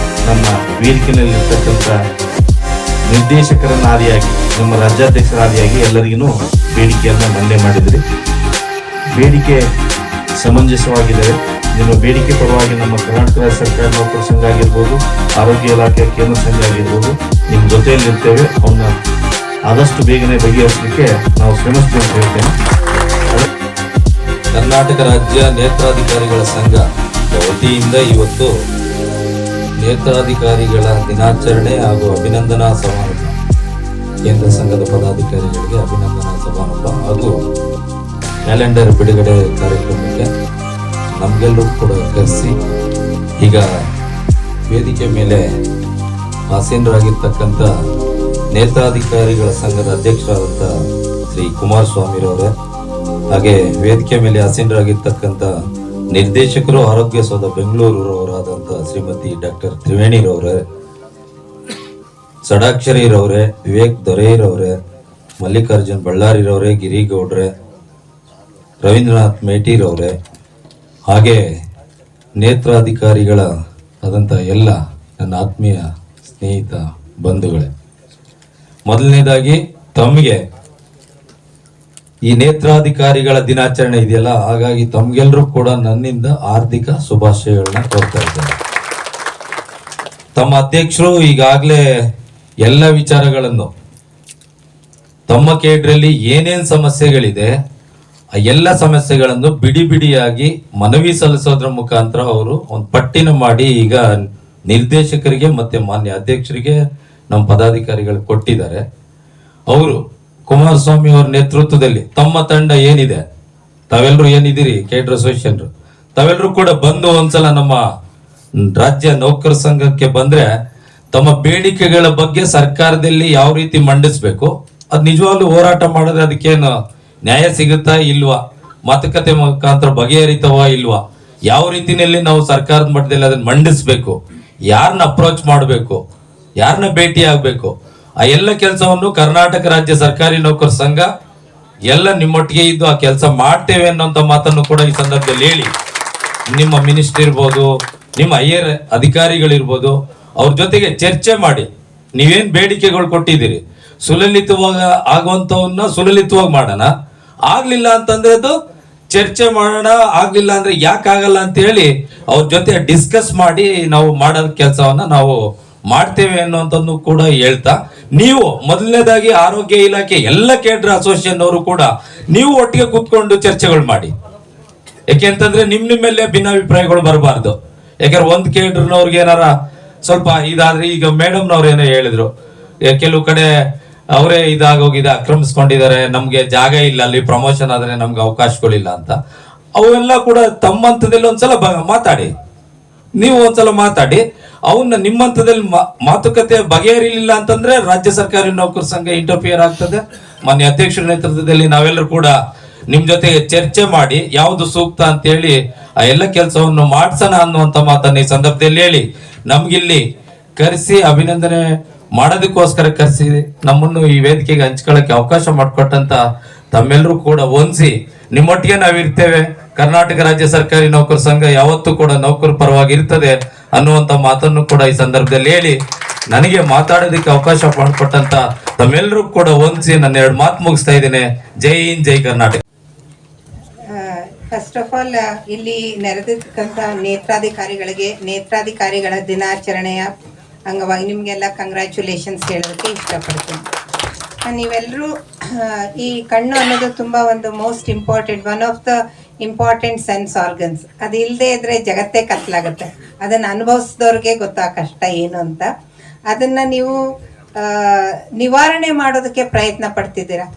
ನಮ್ಮ ವೇದಿಕೆಯಲ್ಲಿ ಇರ್ತಕ್ಕಂಥ ನಿರ್ದೇಶಕರನ್ನ ಆದಿಯಾಗಿ ನಮ್ಮ ರಾಜ್ಯಾಧ್ಯಕ್ಷರ ಆದಿಯಾಗಿ ಎಲ್ಲರಿಗೂ ಬೇಡಿಕೆಯನ್ನ ಮಂಡನೆ ಮಾಡಿದ್ರಿ. ಬೇಡಿಕೆ ಸಮಂಜಸವಾಗಿದ್ದಾರೆ. ನಿಮ್ಮ ಬೇಡಿಕೆ ಪರವಾಗಿ ನಮ್ಮ ಕರ್ನಾಟಕ ರಾಜ್ಯ ಸರ್ಕಾರ ನೌಕರರ ಸಂಘ ಆಗಿರ್ಬೋದು, ಆರೋಗ್ಯ ಇಲಾಖೆ ಕೇಂದ್ರ ಸಂಘ ಆಗಿರ್ಬೋದು, ನಿಮ್ಮ ಜೊತೆಯಲ್ಲಿರ್ತೇವೆ. ಅವನ್ನ ಆದಷ್ಟು ಬೇಗನೆ ಬಗೆಹರಿಸಲಿಕ್ಕೆ ನಾವು ಶ್ರಮಿಸ್ತೇವೆ ಅಂತ ಹೇಳ್ತೇನೆ. ಕರ್ನಾಟಕ ರಾಜ್ಯ ನೇತ್ರಾಧಿಕಾರಿಗಳ ಸಂಘ ವತಿಯಿಂದ ಇವತ್ತು ನೇತ್ರಾಧಿಕಾರಿಗಳ ದಿನಾಚರಣೆ ಹಾಗೂ ಅಭಿನಂದನಾ ಸಮಾರಂಭ, ಕೇಂದ್ರ ಸಂಘದ ಪದಾಧಿಕಾರಿಗಳಿಗೆ ಅಭಿನಂದನಾ ಸಮಾರಂಭ ಹಾಗೂ ಕ್ಯಾಲೆಂಡರ್ ಬಿಡುಗಡೆ ಕಾರ್ಯಕ್ರಮಕ್ಕೆ ನಮಗೆಲ್ಲರೂ ಕೂಡ ಕರೆಸಿ ಈಗ ವೇದಿಕೆ ಮೇಲೆ ಆಸೀನರಾಗಿರ್ತಕ್ಕಂಥ ನೇತ್ರಾಧಿಕಾರಿಗಳ ಸಂಘದ ಅಧ್ಯಕ್ಷರಾದಂಥ ಶ್ರೀ ಕುಮಾರಸ್ವಾಮಿರವರೇ, ಹಾಗೆ ವೇದಿಕೆ ಮೇಲೆ ಆಸೀನರಾಗಿರ್ತಕ್ಕಂಥ ನಿರ್ದೇಶಕರು ಆರೋಗ್ಯ ಸೌಧ ಬೆಂಗಳೂರವರಾದಂಥ ಶ್ರೀಮತಿ ಡಾಕ್ಟರ್ ತ್ರಿವೇಣಿರವರೇ, ಷಡಾಕ್ಷರಿರವರೇ, ವಿವೇಕ್ ದೊರೆರವರೇ, ಮಲ್ಲಿಕಾರ್ಜುನ್ ಬಳ್ಳಾರಿರವರೇ, ಗಿರಿಗೌಡ್ರೆ, ರವೀಂದ್ರನಾಥ್ ಮೇಟಿರವರೇ, ಹಾಗೆ ನೇತ್ರಾಧಿಕಾರಿಗಳ ಆದಂಥ ಎಲ್ಲ ನನ್ನ ಆತ್ಮೀಯ ಸ್ನೇಹಿತ ಬಂಧುಗಳೇ, ಮೊದಲನೇದಾಗಿ ತಮಗೆ ಈ ನೇತ್ರಾಧಿಕಾರಿಗಳ ದಿನಾಚರಣೆ ಇದೆಯಲ್ಲ, ಹಾಗಾಗಿ ತಮ್ಗೆಲ್ರೂ ಕೂಡ ನನ್ನಿಂದ ಹಾರ್ದಿಕ ಶುಭಾಶಯಗಳನ್ನ ಕೋರ್ತಾ ಇದ್ದೇನೆ. ತಮ್ಮ ಅಧ್ಯಕ್ಷರು ಈಗಾಗಲೇ ಎಲ್ಲ ವಿಚಾರಗಳನ್ನು ತಮ್ಮ ಕೇಂದ್ರದಲ್ಲಿ ಏನೇನ್ ಸಮಸ್ಯೆಗಳಿದೆ ಆ ಎಲ್ಲ ಸಮಸ್ಯೆಗಳನ್ನು ಬಿಡಿ ಬಿಡಿಯಾಗಿ ಮನವಿ ಸಲ್ಲಿಸೋದ್ರ ಮುಖಾಂತರ ಅವರು ಒಂದು ಪಟ್ಟಿನ ಮಾಡಿ ಈಗ ನಿರ್ದೇಶಕರಿಗೆ ಮತ್ತೆ ಮಾನ್ಯ ಅಧ್ಯಕ್ಷರಿಗೆ ನಮ್ಮ ಪದಾಧಿಕಾರಿಗಳು ಕೊಟ್ಟಿದ್ದಾರೆ. ಅವರು ಕುಮಾರಸ್ವಾಮಿ ಅವರ ನೇತೃತ್ವದಲ್ಲಿ ತಮ್ಮ ತಂಡ ಏನಿದೆ, ತಾವೆಲ್ಲರೂ ಏನಿದ್ದೀರಿ ಕೇಡರ್ ಅಸೋಸಿಯೇಷನ್, ತಾವೆಲ್ಲರೂ ಕೂಡ ಬಂದು ಒಂದ್ಸಲ ನಮ್ಮ ರಾಜ್ಯ ನೌಕರ ಸಂಘಕ್ಕೆ ಬಂದ್ರೆ ತಮ್ಮ ಬೇಡಿಕೆಗಳ ಬಗ್ಗೆ ಸರ್ಕಾರದಲ್ಲಿ ಯಾವ ರೀತಿ ಮಂಡಿಸ್ಬೇಕು, ಅದ್ ನಿಜವಾಗ್ಲೂ ಹೋರಾಟ ಮಾಡಿದ್ರೆ ಅದಕ್ಕೇನು ನ್ಯಾಯ ಸಿಗುತ್ತಾ ಇಲ್ವಾ, ಮಾತುಕತೆ ಮುಖಾಂತರ ಬಗೆಹರಿತವ ಇಲ್ವಾ, ಯಾವ ರೀತಿಯಲ್ಲಿ ನಾವು ಸರ್ಕಾರದ ಮಟ್ಟದಲ್ಲಿ ಅದನ್ನ ಮಂಡಿಸ್ಬೇಕು, ಯಾರನ್ನ ಅಪ್ರೋಚ್ ಮಾಡಬೇಕು, ಯಾರನ್ನ ಭೇಟಿ ಆಗ್ಬೇಕು, ಆ ಎಲ್ಲ ಕೆಲಸವನ್ನು ಕರ್ನಾಟಕ ರಾಜ್ಯ ಸರ್ಕಾರಿ ನೌಕರ ಸಂಘ ಎಲ್ಲ ನಿಮ್ಮೊಟ್ಟಿಗೆ ಇದ್ದು ಆ ಕೆಲಸ ಮಾಡ್ತೇವೆ ಅನ್ನೋಂಥ ಮಾತನ್ನು ಕೂಡ ಈ ಸಂದರ್ಭದಲ್ಲಿ ಹೇಳಿ, ನಿಮ್ಮ ಮಿನಿಸ್ಟರ್ ಇರ್ಬೋದು, ನಿಮ್ಮ ಹೈಯರ್ ಅಧಿಕಾರಿಗಳಿರ್ಬೋದು, ಅವ್ರ ಜೊತೆಗೆ ಚರ್ಚೆ ಮಾಡಿ ನೀವೇನ್ ಬೇಡಿಕೆಗಳು ಕೊಟ್ಟಿದ್ದೀರಿ ಸುಲಲಿತವಾಗಿ ಆಗುವಂತವನ್ನ ಸುಲಲಿತವಾಗಿ ಮಾಡೋಣ. ಆಗ್ಲಿಲ್ಲ ಅಂತಂದ್ರೆ ಅದು ಚರ್ಚೆ ಮಾಡೋಣ, ಆಗ್ಲಿಲ್ಲ ಅಂದ್ರೆ ಯಾಕೆ ಆಗಲ್ಲ ಅಂತ ಹೇಳಿ ಅವ್ರ ಜೊತೆ ಡಿಸ್ಕಸ್ ಮಾಡಿ ನಾವು ಮಾಡೋ ಕೆಲಸವನ್ನ ನಾವು ಮಾಡ್ತೇವೆ ಅನ್ನೋಂಥದ್ದು ಕೂಡ ಹೇಳ್ತಾ, ನೀವು ಮೊದಲನೇದಾಗಿ ಆರೋಗ್ಯ ಇಲಾಖೆ ಎಲ್ಲ ಕೇಡರ್ ಅಸೋಸಿಯೇಷನ್ ಅವರು ಕೂಡ ನೀವು ಒಟ್ಟಿಗೆ ಕೂತ್ಕೊಂಡು ಚರ್ಚೆಗಳು ಮಾಡಿ. ಯಾಕೆಂತಂದ್ರೆ ನಿಮ್ಮಲ್ಲೇ ಭಿನ್ನಾಭಿಪ್ರಾಯಗಳು ಬರಬಾರ್ದು. ಯಾಕಂದ್ರೆ ಒಂದ್ ಕೇಡರ್ನವ್ರಿಗೆ ಏನಾರ ಸ್ವಲ್ಪ ಇದಾದ್ರೆ, ಈಗ ಮೇಡಮ್ನವ್ರು ಏನೋ ಹೇಳಿದ್ರು, ಕೆಲವು ಕಡೆ ಅವರೇ ಇದಾಗೋಗಿದೆ, ಆಕ್ರಮಿಸ್ಕೊಂಡಿದ್ದಾರೆ, ನಮ್ಗೆ ಜಾಗ ಇಲ್ಲ, ಅಲ್ಲಿ ಪ್ರಮೋಷನ್ ಆದ್ರೆ ನಮ್ಗೆ ಅವಕಾಶಗಳಿಲ್ಲ ಅಂತ. ಅವೆಲ್ಲ ಕೂಡ ತಮ್ಮ ಹಂತದಲ್ಲಿ ಒಂದ್ಸಲ ಮಾತಾಡಿ, ನೀವು ಒಂದ್ಸಲ ಮಾತಾಡಿ. ಅವನ್ನ ನಿಮ್ಮ ಹಂತದಲ್ಲಿ ಮಾತುಕತೆ ಬಗೆಹರಿಲಿಲ್ಲ ಅಂತಂದ್ರೆ ರಾಜ್ಯ ಸರ್ಕಾರಿ ನೌಕರ ಸಂಘ ಇಂಟರ್ಫಿಯರ್ ಆಗ್ತದೆ. ಮಾನ್ಯ ಅಧ್ಯಕ್ಷರ ನೇತೃತ್ವದಲ್ಲಿ ನಾವೆಲ್ಲರೂ ಕೂಡ ನಿಮ್ ಜೊತೆಗೆ ಚರ್ಚೆ ಮಾಡಿ ಯಾವ್ದು ಸೂಕ್ತ ಅಂತ ಹೇಳಿ ಆ ಎಲ್ಲ ಕೆಲಸವನ್ನು ಮಾಡ್ಸೋಣ ಅನ್ನುವಂತ ಮಾತನ್ನ ಈ ಸಂದರ್ಭದಲ್ಲಿ ಹೇಳಿ, ನಮ್ಗಿಲ್ಲಿ ಕರೆಸಿ ಅಭಿನಂದನೆ ಮಾಡೋದಕ್ಕೋಸ್ಕರ ಕರೆಸಿ ನಮ್ಮನ್ನು ಈ ವೇದಿಕೆಗೆ ಹಂಚ್ಕೊಳ್ಳಕ್ಕೆ ಅವಕಾಶ ಮಾಡಿಕೊಟ್ಟಂತ ತಮ್ಮೆಲ್ಲರೂ ಕೂಡ ಹೊಂದಿಸಿ ನಿಮ್ಮೊಟ್ಟಿಗೆ ನಾವಿರ್ತೇವೆ. ಕರ್ನಾಟಕ ರಾಜ್ಯ ಸರ್ಕಾರಿ ನೌಕರ ಸಂಘ ಯಾವತ್ತೂ ಕೂಡ ನೌಕರ ಪರವಾಗಿ ಇರ್ತದೆ ಅನ್ನುವಂತ ಮಾತನ್ನು ಕೂಡ ಈ ಸಂದರ್ಭದಲ್ಲಿ ಹೇಳಿ, ನನಗೆ ಮಾತಾಡೋದಕ್ಕೆ ಅವಕಾಶ ಮಾಡಿಕೊಟ್ಟಂತ ತಮ್ಮೆಲ್ಲರೂ ಕೂಡ ಹೊಂದಿಸಿ ನನ್ನ 2 ಮಾತು ಮುಗಿಸ್ತಾ ಇದ್ದೇನೆ. ಜೈ ಹಿಂದ್, ಜೈ ಕರ್ನಾಟಕ. ಫಸ್ಟ್ ಆಫ್ ಆಲ್ ಇಲ್ಲಿ ನೆರೆದಿರ್ತಕ್ಕಂಥ ನೇತ್ರಾಧಿಕಾರಿಗಳ ದಿನಾಚರಣೆಯ ಅಂಗವಾಗಿ ನಿಮಗೆಲ್ಲ ಕಂಗ್ರ್ಯಾಚುಲೇಷನ್ಸ್ ಹೇಳೋದಕ್ಕೆ ಇಷ್ಟಪಡ್ತೀನಿ. ನೀವೆಲ್ಲರೂ ಈ ಕಣ್ಣು ಅನ್ನೋದು ತುಂಬ ಒಂದು most important, one of the important sense organs. ಅದು ಇಲ್ಲದೆ ಇದ್ರೆ ಜಗತ್ತೇ ಕತ್ಲಾಗುತ್ತೆ. ಅದನ್ನು ಅನುಭವಿಸಿದವ್ರಿಗೆ ಗೊತ್ತಾ ಕಷ್ಟ ಏನು ಅಂತ. ಅದನ್ನು ನೀವು ನಿವಾರಣೆ ಮಾಡೋದಕ್ಕೆ ಪ್ರಯತ್ನ ಪಡ್ತಿದ್ದೀರಾ.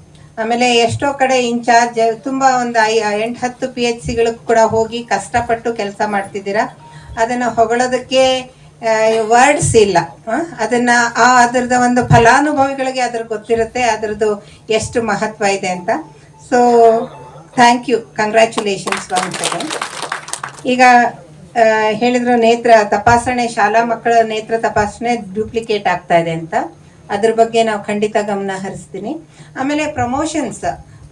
ಆಮೇಲೆ ಎಷ್ಟೋ ಕಡೆ ಇನ್ಚಾರ್ಜ್ ತುಂಬ ಒಂದು 8-10 PHCಗಳಿಗೂ ಕೂಡ ಹೋಗಿ ಕಷ್ಟಪಟ್ಟು ಕೆಲಸ ಮಾಡ್ತಿದ್ದೀರಾ. ಅದನ್ನು ಹೊಗಳೋದಕ್ಕೆ ವರ್ಡ್ಸ್ ಇಲ್ಲ. ಅದನ್ನು ಅದರದ ಒಂದು ಫಲಾನುಭವಿಗಳಿಗೆ ಅದ್ರ ಗೊತ್ತಿರುತ್ತೆ ಅದರದ್ದು ಎಷ್ಟು ಮಹತ್ವ ಇದೆ ಅಂತ. So thank you, congratulations once again. ಈಗ ಹೇಳಿದ್ರು ನೇತ್ರ ತಪಾಸಣೆ, ಶಾಲಾ ಮಕ್ಕಳ ನೇತ್ರ ತಪಾಸಣೆ ಡ್ಯೂಪ್ಲಿಕೇಟ್ ಆಗ್ತಾ ಇದೆ ಅಂತ. ಅದ್ರ ಬಗ್ಗೆ ನಾವು ಖಂಡಿತ ಗಮನ ಹರಿಸ್ತೀನಿ. ಆಮೇಲೆ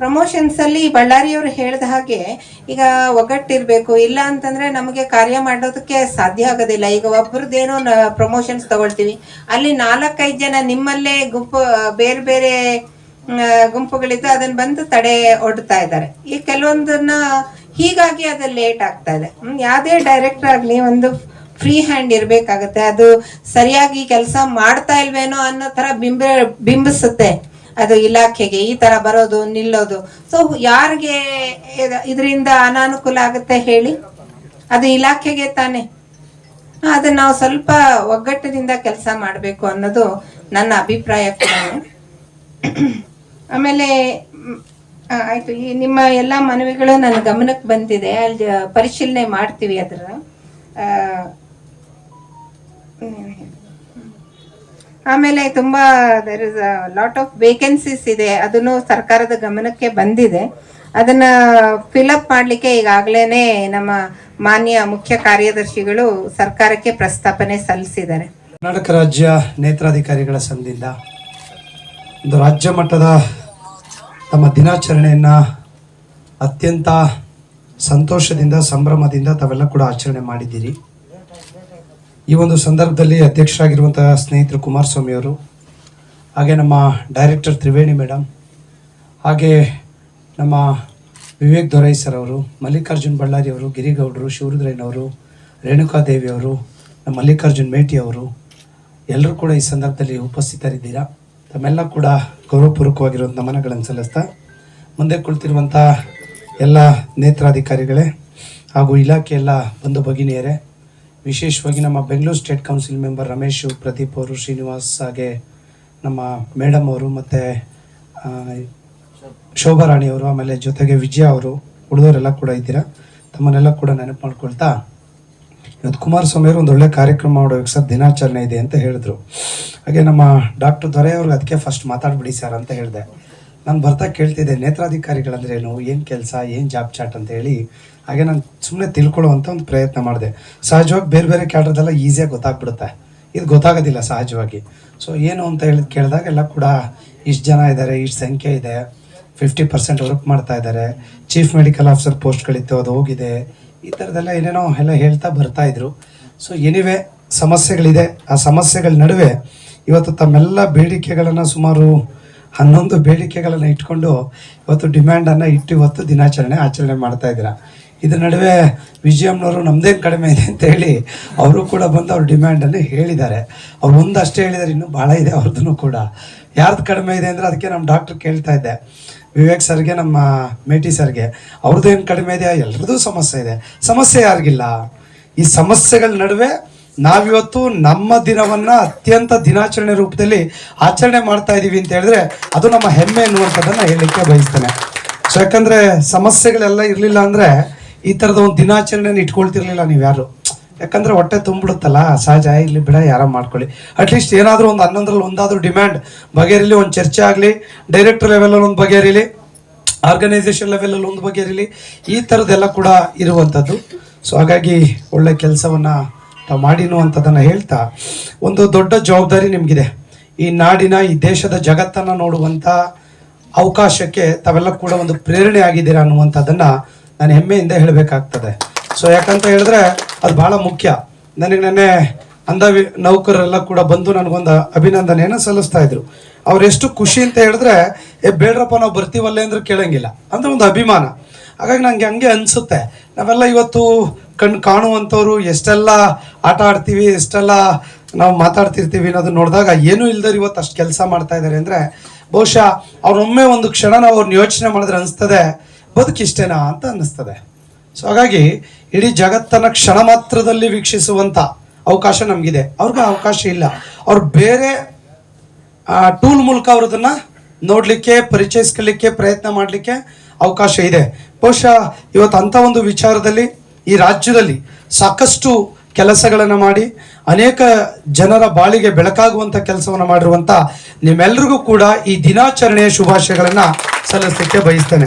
ಪ್ರಮೋಷನ್ಸಲ್ಲಿ ಬಳ್ಳಾರಿಯವರು ಹೇಳಿದ ಹಾಗೆ ಈಗ ಒಗ್ಗಟ್ಟಿರಬೇಕು, ಇಲ್ಲ ಅಂತಂದರೆ ನಮಗೆ ಕಾರ್ಯ ಮಾಡೋದಕ್ಕೆ ಸಾಧ್ಯ ಆಗೋದಿಲ್ಲ. ಈಗ ಒಬ್ರದ್ದೇನೋ ಪ್ರಮೋಷನ್ಸ್ ತಗೊಳ್ತೀವಿ, ಅಲ್ಲಿ 4-5 ಜನ ನಿಮ್ಮಲ್ಲೇ ಬೇರೆ ಬೇರೆ ಗುಂಪುಗಳಿದ್ದು ಅದನ್ನು ಬಂದು ತಡೆ ಒಡ್ತಾ ಇದ್ದಾರೆ. ಈ ಕೆಲವೊಂದನ್ನ ಹೀಗಾಗಿ ಅದು ಲೇಟ್ ಆಗ್ತಾ ಇದೆ. ಯಾವುದೇ ಡೈರೆಕ್ಟರ್ ಆಗಲಿ ಒಂದು ಫ್ರೀ ಹ್ಯಾಂಡ್ ಇರಬೇಕಾಗತ್ತೆ. ಅದು ಸರಿಯಾಗಿ ಕೆಲಸ ಮಾಡ್ತಾ ಇಲ್ವೇನೋ ಅನ್ನೋ ಥರ ಬಿಂಬಿಸುತ್ತೆ ಅದು ಇಲಾಖೆಗೆ, ಈ ಥರ ಬರೋದು ನಿಲ್ಲೋದು. ಸೊ ಯಾರಿಗೆ ಇದರಿಂದ ಅನಾನುಕೂಲ ಆಗುತ್ತೆ ಹೇಳಿ? ಅದು ಇಲಾಖೆಗೆ ತಾನೆ. ಅದನ್ನು ನಾವು ಸ್ವಲ್ಪ ಒಗ್ಗಟ್ಟಿನಿಂದ ಕೆಲಸ ಮಾಡಬೇಕು ಅನ್ನೋದು ನನ್ನ ಅಭಿಪ್ರಾಯ ಕೂಡ. ಆಮೇಲೆ ಆಯಿತು, ಈ ನಿಮ್ಮ ಎಲ್ಲ ಮನವಿಗಳು ನನ್ನ ಗಮನಕ್ಕೆ ಬಂದಿದೆ, ಅಲ್ಲಿ ಪರಿಶೀಲನೆ ಮಾಡ್ತೀವಿ ಅದರ. ಆಮೇಲೆ ತುಂಬ there is lot of vacancies ಇದೆ, ಅದನ್ನು ಸರ್ಕಾರದ ಗಮನಕ್ಕೆ ಬಂದಿದೆ. ಅದನ್ನು ಫಿಲಪ್ ಮಾಡಲಿಕ್ಕೆ ಈಗಾಗಲೇ ನಮ್ಮ ಮಾನ್ಯ ಮುಖ್ಯ ಕಾರ್ಯದರ್ಶಿಗಳು ಸರ್ಕಾರಕ್ಕೆ ಪ್ರಸ್ತಾಪನೆ ಸಲ್ಲಿಸಿದ್ದಾರೆ. ಕರ್ನಾಟಕ ರಾಜ್ಯ ನೇತ್ರಾಧಿಕಾರಿಗಳ ಸಂಘದಿಂದ ಒಂದು ರಾಜ್ಯ ಮಟ್ಟದ ತಮ್ಮ ದಿನಾಚರಣೆಯನ್ನು ಅತ್ಯಂತ ಸಂತೋಷದಿಂದ ಸಂಭ್ರಮದಿಂದ ತಾವೆಲ್ಲ ಕೂಡ ಆಚರಣೆ ಮಾಡಿದ್ದೀರಿ. ಈ ಒಂದು ಸಂದರ್ಭದಲ್ಲಿ ಅಧ್ಯಕ್ಷರಾಗಿರುವಂತಹ ಸ್ನೇಹಿತರು ಕುಮಾರಸ್ವಾಮಿ ಅವರು, ಹಾಗೆ ನಮ್ಮ ಡೈರೆಕ್ಟರ್ ತ್ರಿವೇಣಿ ಮೇಡಮ್, ಹಾಗೆ ನಮ್ಮ ವಿವೇಕ್ ದೊರೈ ಸರ್ ಅವರು, ಮಲ್ಲಿಕಾರ್ಜುನ್ ಬಳ್ಳಾರಿ ಅವರು, ಗಿರಿಗೌಡರು, ಶಿವರುದ್ರಯ್ಯನವರು, ರೇಣುಕಾದೇವಿ ಅವರು, ನಮ್ಮ ಮಲ್ಲಿಕಾರ್ಜುನ್ ಮೇಟಿ ಅವರು ಎಲ್ಲರೂ ಕೂಡ ಈ ಸಂದರ್ಭದಲ್ಲಿ ಉಪಸ್ಥಿತರಿದ್ದೀರಾ. ತಮ್ಮೆಲ್ಲ ಕೂಡ ಗೌರವಪೂರ್ವಕವಾಗಿರುವಂಥ ನಮನಗಳನ್ನು ಸಲ್ಲಿಸ್ತಾ, ಮುಂದೆ ಕುಳಿತಿರುವಂಥ ಎಲ್ಲ ನೇತ್ರಾಧಿಕಾರಿಗಳೇ ಹಾಗೂ ಇಲಾಖೆ ಎಲ್ಲ ಬಂಧು ಭಗಿನಿಯರೇ, ವಿಶೇಷವಾಗಿ ನಮ್ಮ Bengaluru state council member Ramesh, Pradeep ಅವರು, ಶ್ರೀನಿವಾಸ್, ಹಾಗೆ ನಮ್ಮ ಮೇಡಮ್ ಅವರು, ಮತ್ತು ಶೋಭಾರಾಣಿಯವರು, ಆಮೇಲೆ ಜೊತೆಗೆ ವಿಜಯ ಅವರು, ಉಳಿದವರೆಲ್ಲ ಕೂಡ ಇದ್ದೀರಾ. ತಮ್ಮನ್ನೆಲ್ಲ ಕೂಡ ನೆನಪು ಮಾಡ್ಕೊಳ್ತಾ, ಇವತ್ತು ಕುಮಾರಸ್ವಾಮಿ ಅವರು ಒಂದು ಒಳ್ಳೆ ಕಾರ್ಯಕ್ರಮ ಮಾಡೋಕ್ಕೆ ಸರ್ ದಿನಾಚರಣೆ ಇದೆ ಅಂತ ಹೇಳಿದ್ರು. ಹಾಗೆ ನಮ್ಮ ಡಾಕ್ಟರ್ ದೊರೆ ಅವ್ರಿಗೆ ಅದಕ್ಕೆ ಫಸ್ಟ್ ಮಾತಾಡ್ಬಿಡಿ ಸರ್ ಅಂತ ಹೇಳಿದೆ. ನಾನು ಬರ್ತಾ ಕೇಳ್ತಿದ್ದೆ ನೇತ್ರಾಧಿಕಾರಿಗಳಂದ್ರೇನು, ಏನು ಕೆಲಸ, ಏನು ಜಾಬ್ ಚಾಟ್ ಅಂತ ಹೇಳಿ. ಹಾಗೆ ನಾನು ಸುಮ್ಮನೆ ತಿಳ್ಕೊಳ್ಳುವಂಥ ಒಂದು ಪ್ರಯತ್ನ ಮಾಡಿದೆ. ಸಹಜವಾಗಿ ಬೇರೆ ಬೇರೆ ಕ್ಯಾಡ್ರದೆಲ್ಲ ಈಸಿಯಾಗಿ ಗೊತ್ತಾಗ್ಬಿಡುತ್ತೆ, ಇದು ಗೊತ್ತಾಗೋದಿಲ್ಲ ಸಹಜವಾಗಿ. ಸೊ ಏನು ಅಂತ ಹೇಳಿ ಕೇಳಿದಾಗ ಎಲ್ಲ ಕೂಡ ಇಷ್ಟು ಜನ ಇದ್ದಾರೆ, ಇಷ್ಟು ಸಂಖ್ಯೆ ಇದೆ, 50% ವರ್ಕ್ ಮಾಡ್ತಾ ಇದ್ದಾರೆ, ಚೀಫ್ ಮೆಡಿಕಲ್ ಆಫೀಸರ್ ಪೋಸ್ಟ್ಗಳಿತ್ತು ಅದು ಹೋಗಿದೆ, ಈ ಥರದ್ದೆಲ್ಲ ಏನೇನೋ ಎಲ್ಲ ಹೇಳ್ತಾ ಬರ್ತಾಯಿದ್ರು. So anyway ಸಮಸ್ಯೆಗಳಿದೆ. ಆ ಸಮಸ್ಯೆಗಳ ನಡುವೆ ಇವತ್ತು ತಮ್ಮೆಲ್ಲ ಬೇಡಿಕೆಗಳನ್ನು ಸುಮಾರು 11 ಬೇಡಿಕೆಗಳನ್ನು ಇಟ್ಕೊಂಡು ಇವತ್ತು ಡಿಮ್ಯಾಂಡನ್ನು ಇಟ್ಟು ಇವತ್ತು ದಿನಾಚರಣೆ ಆಚರಣೆ ಮಾಡ್ತಾ ಇದ್ದೀರಾ. ಇದ್ರ ನಡುವೆ ವಿಜಯಮ್ಮನವರು ನಮ್ದೇನು ಕಡಿಮೆ ಇದೆ ಅಂತ ಹೇಳಿ ಅವರು ಕೂಡ ಬಂದು ಅವ್ರ ಡಿಮ್ಯಾಂಡನ್ನು ಹೇಳಿದ್ದಾರೆ. ಅವ್ರು ಒಂದಷ್ಟೇ ಹೇಳಿದ್ದಾರೆ, ಇನ್ನೂ ಭಾಳ ಇದೆ ಅವ್ರದ್ದು ಕೂಡ. ಯಾರ್ದು ಕಡಿಮೆ ಇದೆ ಅಂದರೆ ಅದಕ್ಕೆ ನಮ್ಮ ಡಾಕ್ಟ್ರ್ ಕೇಳ್ತಾ ಇದ್ದೆ, ವಿವೇಕ್ ಸರ್ಗೆ, ನಮ್ಮ ಮೇಟಿ ಸರ್ಗೆ, ಅವ್ರದ್ದು ಏನು ಕಡಿಮೆ ಇದೆ, ಎಲ್ರದ್ದು ಸಮಸ್ಯೆ ಇದೆ. ಸಮಸ್ಯೆ ಯಾರಿಗಿಲ್ಲ? ಈ ಸಮಸ್ಯೆಗಳ ನಡುವೆ ನಾವಿವತ್ತು ನಮ್ಮ ದಿನವನ್ನು ಅತ್ಯಂತ ದಿನಾಚರಣೆ ರೂಪದಲ್ಲಿ ಆಚರಣೆ ಮಾಡ್ತಾ ಇದ್ದೀವಿ ಅಂತ ಹೇಳಿದ್ರೆ ಅದು ನಮ್ಮ ಹೆಮ್ಮೆ ಎನ್ನುವಂಥದ್ದನ್ನು ಹೇಳಲಿಕ್ಕೆ ಬಯಸ್ತೇನೆ. ಸೊ ಯಾಕಂದರೆ ಸಮಸ್ಯೆಗಳೆಲ್ಲ ಇರಲಿಲ್ಲ ಅಂದರೆ ಈ ಥರದ ಒಂದು ದಿನಾಚರಣೆನ ಇಟ್ಕೊಳ್ತಿರ್ಲಿಲ್ಲ ನೀವು ಯಾರು. ಯಾಕಂದರೆ ಹೊಟ್ಟೆ ತುಂಬಿಡುತ್ತಲ್ಲ, ಸಹಜ, ಇಲ್ಲಿ ಬಿಡ ಯಾರೋ ಮಾಡ್ಕೊಳ್ಳಿ. ಅಟ್ಲೀಸ್ಟ್ ಏನಾದರೂ ಒಂದು 11ರಲ್ಲಿ ಒಂದಾದರೂ ಡಿಮ್ಯಾಂಡ್ ಬಗೆಹರಿಲಿ, ಒಂದು ಚರ್ಚೆ ಆಗಲಿ, ಡೈರೆಕ್ಟರ್ ಲೆವೆಲಲ್ಲಿ ಒಂದು ಬಗೆಹರಿಲಿ, ಆರ್ಗನೈಸೇಷನ್ ಲೆವೆಲಲ್ಲಿ ಒಂದು ಬಗೆಹರಿಲಿ, ಈ ಥರದ್ದೆಲ್ಲ ಕೂಡ ಇರುವಂಥದ್ದು. ಸೊ ಹಾಗಾಗಿ ಒಳ್ಳೆ ಕೆಲಸವನ್ನು ತಾವು ಮಾಡಿನುವಂಥದ್ದನ್ನು ಹೇಳ್ತಾ, ಒಂದು ದೊಡ್ಡ ಜವಾಬ್ದಾರಿ ನಿಮಗಿದೆ. ಈ ನಾಡಿನ, ಈ ದೇಶದ ಜಗತ್ತನ್ನು ನೋಡುವಂಥ ಅವಕಾಶಕ್ಕೆ ತಾವೆಲ್ಲ ಕೂಡ ಒಂದು ಪ್ರೇರಣೆ ಆಗಿದ್ದೀರಾ ಅನ್ನುವಂಥದ್ದನ್ನು ನಾನು ಹೆಮ್ಮೆಯಿಂದ ಹೇಳಬೇಕಾಗ್ತದೆ. ಸೊ ಯಾಕಂತ ಹೇಳಿದ್ರೆ ಅದು ಭಾಳ ಮುಖ್ಯ. ನನಗೆ ನೆನ್ನೆ ನೌಕರರೆಲ್ಲ ಕೂಡ ಬಂದು ನನಗೊಂದು ಅಭಿನಂದನೆಯನ್ನು ಸಲ್ಲಿಸ್ತಾ ಇದ್ರು. ಅವರೆಷ್ಟು ಖುಷಿ ಅಂತ ಹೇಳಿದ್ರೆ, ಬೇಡ್ರಪ್ಪ ನಾವು ಬರ್ತೀವಲ್ಲೇ ಅಂದ್ರೆ ಕೇಳಂಗಿಲ್ಲ, ಅಂದರೆ ಒಂದು ಅಭಿಮಾನ. ಹಾಗಾಗಿ ನನಗೆ ಹಂಗೆ ಅನಿಸುತ್ತೆ, ನಾವೆಲ್ಲ ಇವತ್ತು ಕಾಣುವಂಥವ್ರು ಎಷ್ಟೆಲ್ಲ ಆಟ ಆಡ್ತೀವಿ, ಎಷ್ಟೆಲ್ಲ ನಾವು ಮಾತಾಡ್ತಿರ್ತೀವಿ ಅನ್ನೋದು ನೋಡಿದಾಗ ಏನೂ ಇಲ್ದರೆ ಇವತ್ತು ಅಷ್ಟು ಕೆಲಸ ಮಾಡ್ತಾ ಇದ್ದಾರೆ ಅಂದರೆ ಬಹುಶಃ ಅವ್ರೊಮ್ಮೆ ಒಂದು ಕ್ಷಣ ನಾವು ಅವ್ರನ್ನ ಯೋಚನೆ ಮಾಡಿದ್ರೆ ಅನಿಸ್ತದೆ, ಬದುಕಿಷ್ಟೇನಾ ಅಂತ ಅನ್ನಿಸ್ತದೆ. ಸೊ ಹಾಗಾಗಿ ಇಡೀ ಜಗತ್ತನ್ನು ಕ್ಷಣ ಮಾತ್ರದಲ್ಲಿ ವೀಕ್ಷಿಸುವಂಥ ಅವಕಾಶ ನಮಗಿದೆ. ಅವ್ರಿಗೆ ಅವಕಾಶ ಇಲ್ಲ. ಅವ್ರು ಬೇರೆ ಟೂಲ್ ಮೂಲಕ ಅವ್ರದನ್ನು ನೋಡಲಿಕ್ಕೆ, ಪರಿಚಯಿಸ್ಕೊಳ್ಳಿಕ್ಕೆ ಪ್ರಯತ್ನ ಮಾಡಲಿಕ್ಕೆ ಅವಕಾಶ ಇದೆ. ಬಹುಶಃ ಇವತ್ತು ಅಂಥ ಒಂದು ವಿಚಾರದಲ್ಲಿ ಈ ರಾಜ್ಯದಲ್ಲಿ ಸಾಕಷ್ಟು ಕೆಲಸಗಳನ್ನು ಮಾಡಿ ಅನೇಕ ಜನರ ಬಾಳಿಗೆ ಬೆಳಕಾಗುವಂಥ ಕೆಲಸವನ್ನು ಮಾಡಿರುವಂಥ ನಿಮ್ಮೆಲ್ಲರಿಗೂ ಕೂಡ ಈ ದಿನಾಚರಣೆಯ ಶುಭಾಶಯಗಳನ್ನು ಸಲ್ಲಿಸಲಿಕ್ಕೆ ಬಯಸ್ತೇನೆ.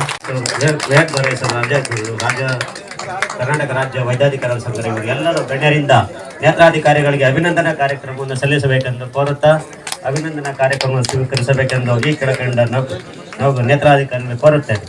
ಕರ್ನಾಟಕ ರಾಜ್ಯ ವೈದ್ಯಾಧಿಕಾರಿಗಳ ಸಂಘದ ಎಲ್ಲರೂ ಗಣ್ಯರಿಂದ ನೇತ್ರಾಧಿಕಾರಿಗಳಿಗೆ ಅಭಿನಂದನಾ ಕಾರ್ಯಕ್ರಮವನ್ನು ಸಲ್ಲಿಸಬೇಕೆಂದು ಕೋರುತ್ತಾ ಅಭಿನಂದನಾ ಕಾರ್ಯಕ್ರಮವನ್ನು ಸ್ವೀಕರಿಸಬೇಕೆಂದು ಈ ಕೆಳಕಂಡ ನಾವು ನೇತ್ರಾಧಿಕಾರಿಗಳಿಗೆ ಕೋರುತ್ತೇವೆ.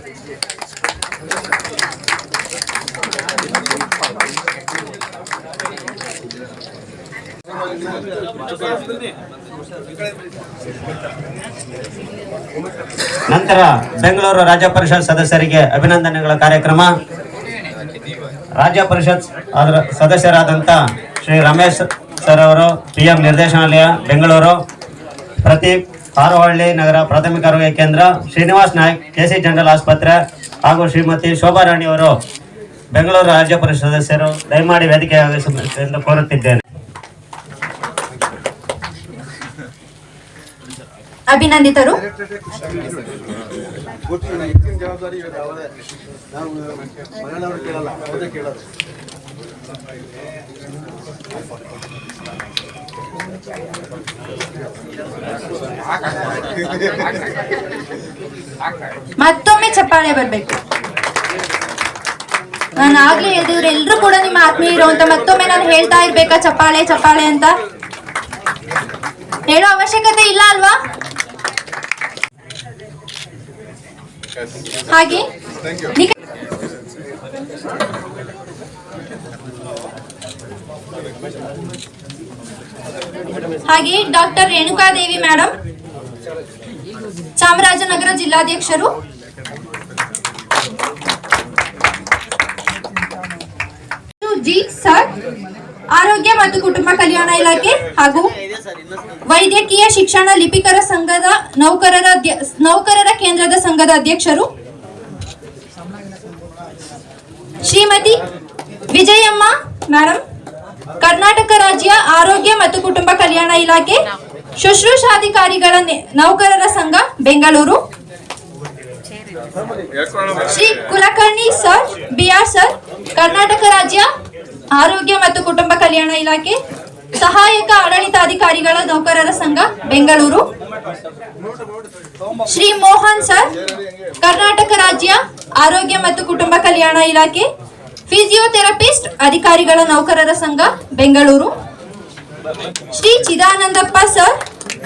ನಂತರ ಬೆಂಗಳೂರು ರಾಜ್ಯ ಪರಿಷತ್ ಸದಸ್ಯರಿಗೆ ಅಭಿನಂದನೆಗಳ ಕಾರ್ಯಕ್ರಮ. ರಾಜ್ಯ ಪರಿಷತ್ ಸದಸ್ಯರಾದಂಥ ಶ್ರೀ ರಮೇಶ್ ಸರ್ ಅವರು, PM ನಿರ್ದೇಶನಾಲಯ ಬೆಂಗಳೂರು, ಪ್ರದೀಪ್ ಹಾರೋಹಳ್ಳಿ ನಗರ ಪ್ರಾಥಮಿಕ ಆರೋಗ್ಯ ಕೇಂದ್ರ, ಶ್ರೀನಿವಾಸ್ ನಾಯ್ಕ್ KC ಜನರಲ್ ಆಸ್ಪತ್ರೆ ಹಾಗೂ ಶ್ರೀಮತಿ ಶೋಭಾರಾಣಿ ಅವರು ಬೆಂಗಳೂರು ರಾಜ್ಯ ಪರಿಷತ್ ಸದಸ್ಯರು ದಯಮಾಡಿ ವೇದಿಕೆ ಆಗಬೇಕೆಂದು ಕೋರುತ್ತಿದ್ದೇನೆ. ಅಭಿನಂದಿತರು. ಮತ್ತೊಮ್ಮೆ ಚಪ್ಪಾಳೆ ಬರ್ಬೇಕು. ನಾನು ಆಗ್ಲೇ ಹೇಳಿದ್ರು, ಎಲ್ರು ಕೂಡ ನಿಮ್ಮ ಆತ್ಮೀಯರು ಅಂತ. ಮತ್ತೊಮ್ಮೆ ನಾನು ಹೇಳ್ತಾ ಇರ್ಬೇಕಾ ಚಪ್ಪಾಳೆ ಚಪ್ಪಾಳೆ ಅಂತ? ಹೇಳೋ ಅವಶ್ಯಕತೆ ಇಲ್ಲ ಅಲ್ವಾ? ಹಾಗೆ ಡಾಕ್ಟರ್ ರೇಣುಕಾದೇವಿ ಮೇಡಮ್, ಚಾಮರಾಜನಗರ ಜಿಲ್ಲಾಧ್ಯಕ್ಷರು. ಜಿ ಸರ್, ಆರೋಗ್ಯ ಮತ್ತು ಕುಟುಂಬ ಕಲ್ಯಾಣ ಇಲಾಖೆ ಹಾಗೂ ವೈದ್ಯಕೀಯ ಶಿಕ್ಷಣ ಲಿಪಿಕರ ಸಂಘದ ನೌಕರರ ಕೇಂದ್ರದ ಸಂಘದ ಅಧ್ಯಕ್ಷರು ಶ್ರೀಮತಿ ವಿಜಯಮ್ಮ ಮೇಡಮ್, ಕರ್ನಾಟಕ ರಾಜ್ಯ ಆರೋಗ್ಯ ಮತ್ತು ಕುಟುಂಬ ಕಲ್ಯಾಣ ಇಲಾಖೆ ಶುಶ್ರೂಷಾಧಿಕಾರಿಗಳ ನೌಕರರ ಸಂಘ Bengaluru, Shri Kulkarni sir, BR sir, Karnataka ರಾಜ್ಯ ಆರೋಗ್ಯ ಮತ್ತು ಕುಟುಂಬ ಕಲ್ಯಾಣ ಇಲಾಖೆ ಸಹಾಯಕ ಆಡಳಿತಾಧಿಕಾರಿಗಳ ನೌಕರರ ಸಂಘ ಬೆಂಗಳೂರು, ಶ್ರೀ ಮೋಹನ್ ಸರ್, ಕರ್ನಾಟಕ ರಾಜ್ಯ ಆರೋಗ್ಯ ಮತ್ತು ಕುಟುಂಬ ಕಲ್ಯಾಣ ಇಲಾಖೆ ಫಿಸಿಯೋಥೆರಪಿಸ್ಟ್ ಅಧಿಕಾರಿಗಳ ನೌಕರರ ಸಂಘ ಬೆಂಗಳೂರು, ಶ್ರೀ ಚಿದಾನಂದಪ್ಪ ಸರ್,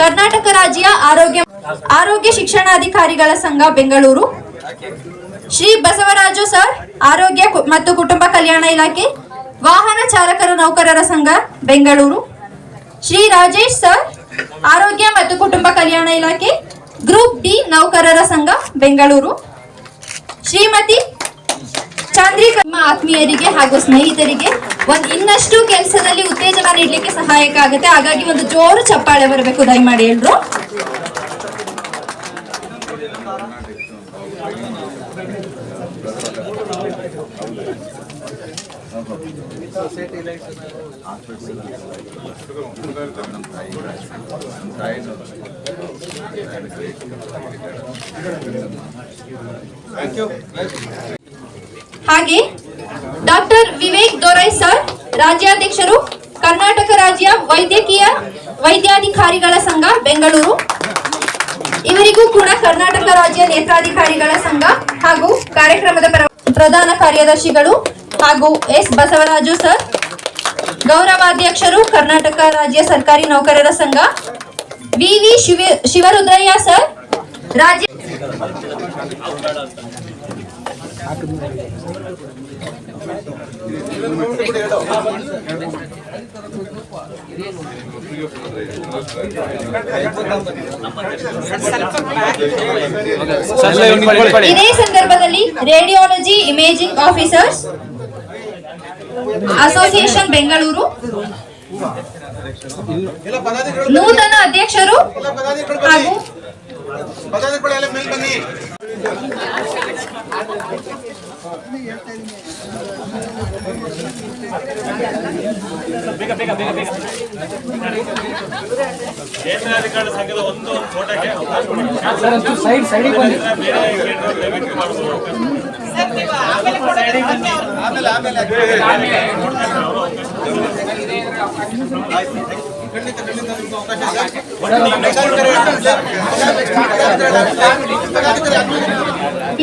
ಕರ್ನಾಟಕ ರಾಜ್ಯ ಆರೋಗ್ಯ ಶಿಕ್ಷಣಾಧಿಕಾರಿಗಳ ಸಂಘ ಬೆಂಗಳೂರು, ಶ್ರೀ ಬಸವರಾಜು ಸರ್, ಆರೋಗ್ಯ ಮತ್ತು ಕುಟುಂಬ ಕಲ್ಯಾಣ ಇಲಾಖೆ ವಾಹನ ಚಾಲಕರ ನೌಕರರ ಸಂಘ ಬೆಂಗಳೂರು, ಶ್ರೀ ರಾಜೇಶ್ ಸರ್, ಆರೋಗ್ಯ ಮತ್ತು ಕುಟುಂಬ ಕಲ್ಯಾಣ ಇಲಾಖೆ ಗ್ರೂಪ್ ಡಿ ನೌಕರರ ಸಂಘ ಬೆಂಗಳೂರು. ಶ್ರೀಮತಿ ಚಾಂದ್ರಿಕಾ ಆತ್ಮೀಯರಿಗೆ ಹಾಗೂ ಸ್ನೇಹಿತರಿಗೆ ಇನ್ನಷ್ಟು ಕೆಲಸದಲ್ಲಿ ಉತ್ತೇಜನ ನೀಡಲಿಕ್ಕೆ ಸಹಾಯಕ ಆಗುತ್ತೆ. ಹಾಗಾಗಿ ಒಂದು ಜೋರು ಚಪ್ಪಾಳೆ ಬರಬೇಕು ದಯಮಾಡಿ ಎಲ್ರು. ಹಾಗೆ ಡಾಕ್ಟರ್ ವಿವೇಕ್ ದೊರೈ ಸರ್, ರಾಜ್ಯಾಧ್ಯಕ್ಷರು, ಕರ್ನಾಟಕ ರಾಜ್ಯ ವೈದ್ಯಾಧಿಕಾರಿಗಳ ಸಂಘ ಬೆಂಗಳೂರು. ಇವರಿಗೂ ಕೂಡ ಕರ್ನಾಟಕ ರಾಜ್ಯ ನೇತ್ರಾಧಿಕಾರಿಗಳ ಸಂಘ ಹಾಗೂ ಕಾರ್ಯಕ್ರಮದ ಪ್ರಧಾನ ಕಾರ್ಯದರ್ಶಿಗಳು ಹಾಗೂ ಎಸ್ ಬಸವರಾಜು ಸರ್, ಗೌರವಾಧ್ಯಕ್ಷರು, ಕರ್ನಾಟಕ ರಾಜ್ಯ ಸರ್ಕಾರಿ ನೌಕರರ ಸಂಘ, ವಿ ಶಿವರುದ್ರಯ್ಯ ಸರ್, ರಾಜ್ಯ ಇದೇ ಸಂದರ್ಭದಲ್ಲಿ radiology imaging officers association Bengaluru ನೂತನ ಅಧ್ಯಕ್ಷರು ಹಾಗೂ ಸಂಘದ ಒಂದು ಫೋಟೋಗೆ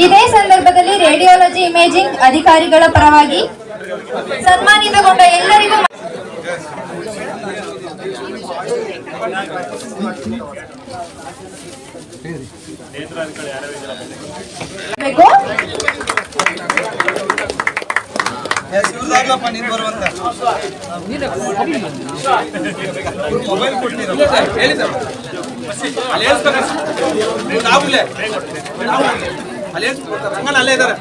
ಇದೇ ಸಂದರ್ಭದಲ್ಲಿ ರೇಡಿಯಾಲಜಿ ಇಮೇಜಿಂಗ್ ಅಧಿಕಾರಿಗಳ ಪರವಾಗಿ ಸನ್ಮಾನಿತಗೊಂಡ ಎಲ್ಲರಿಗೂ ಅಲ್ಲೇ ಇದ್ದಾರೆ.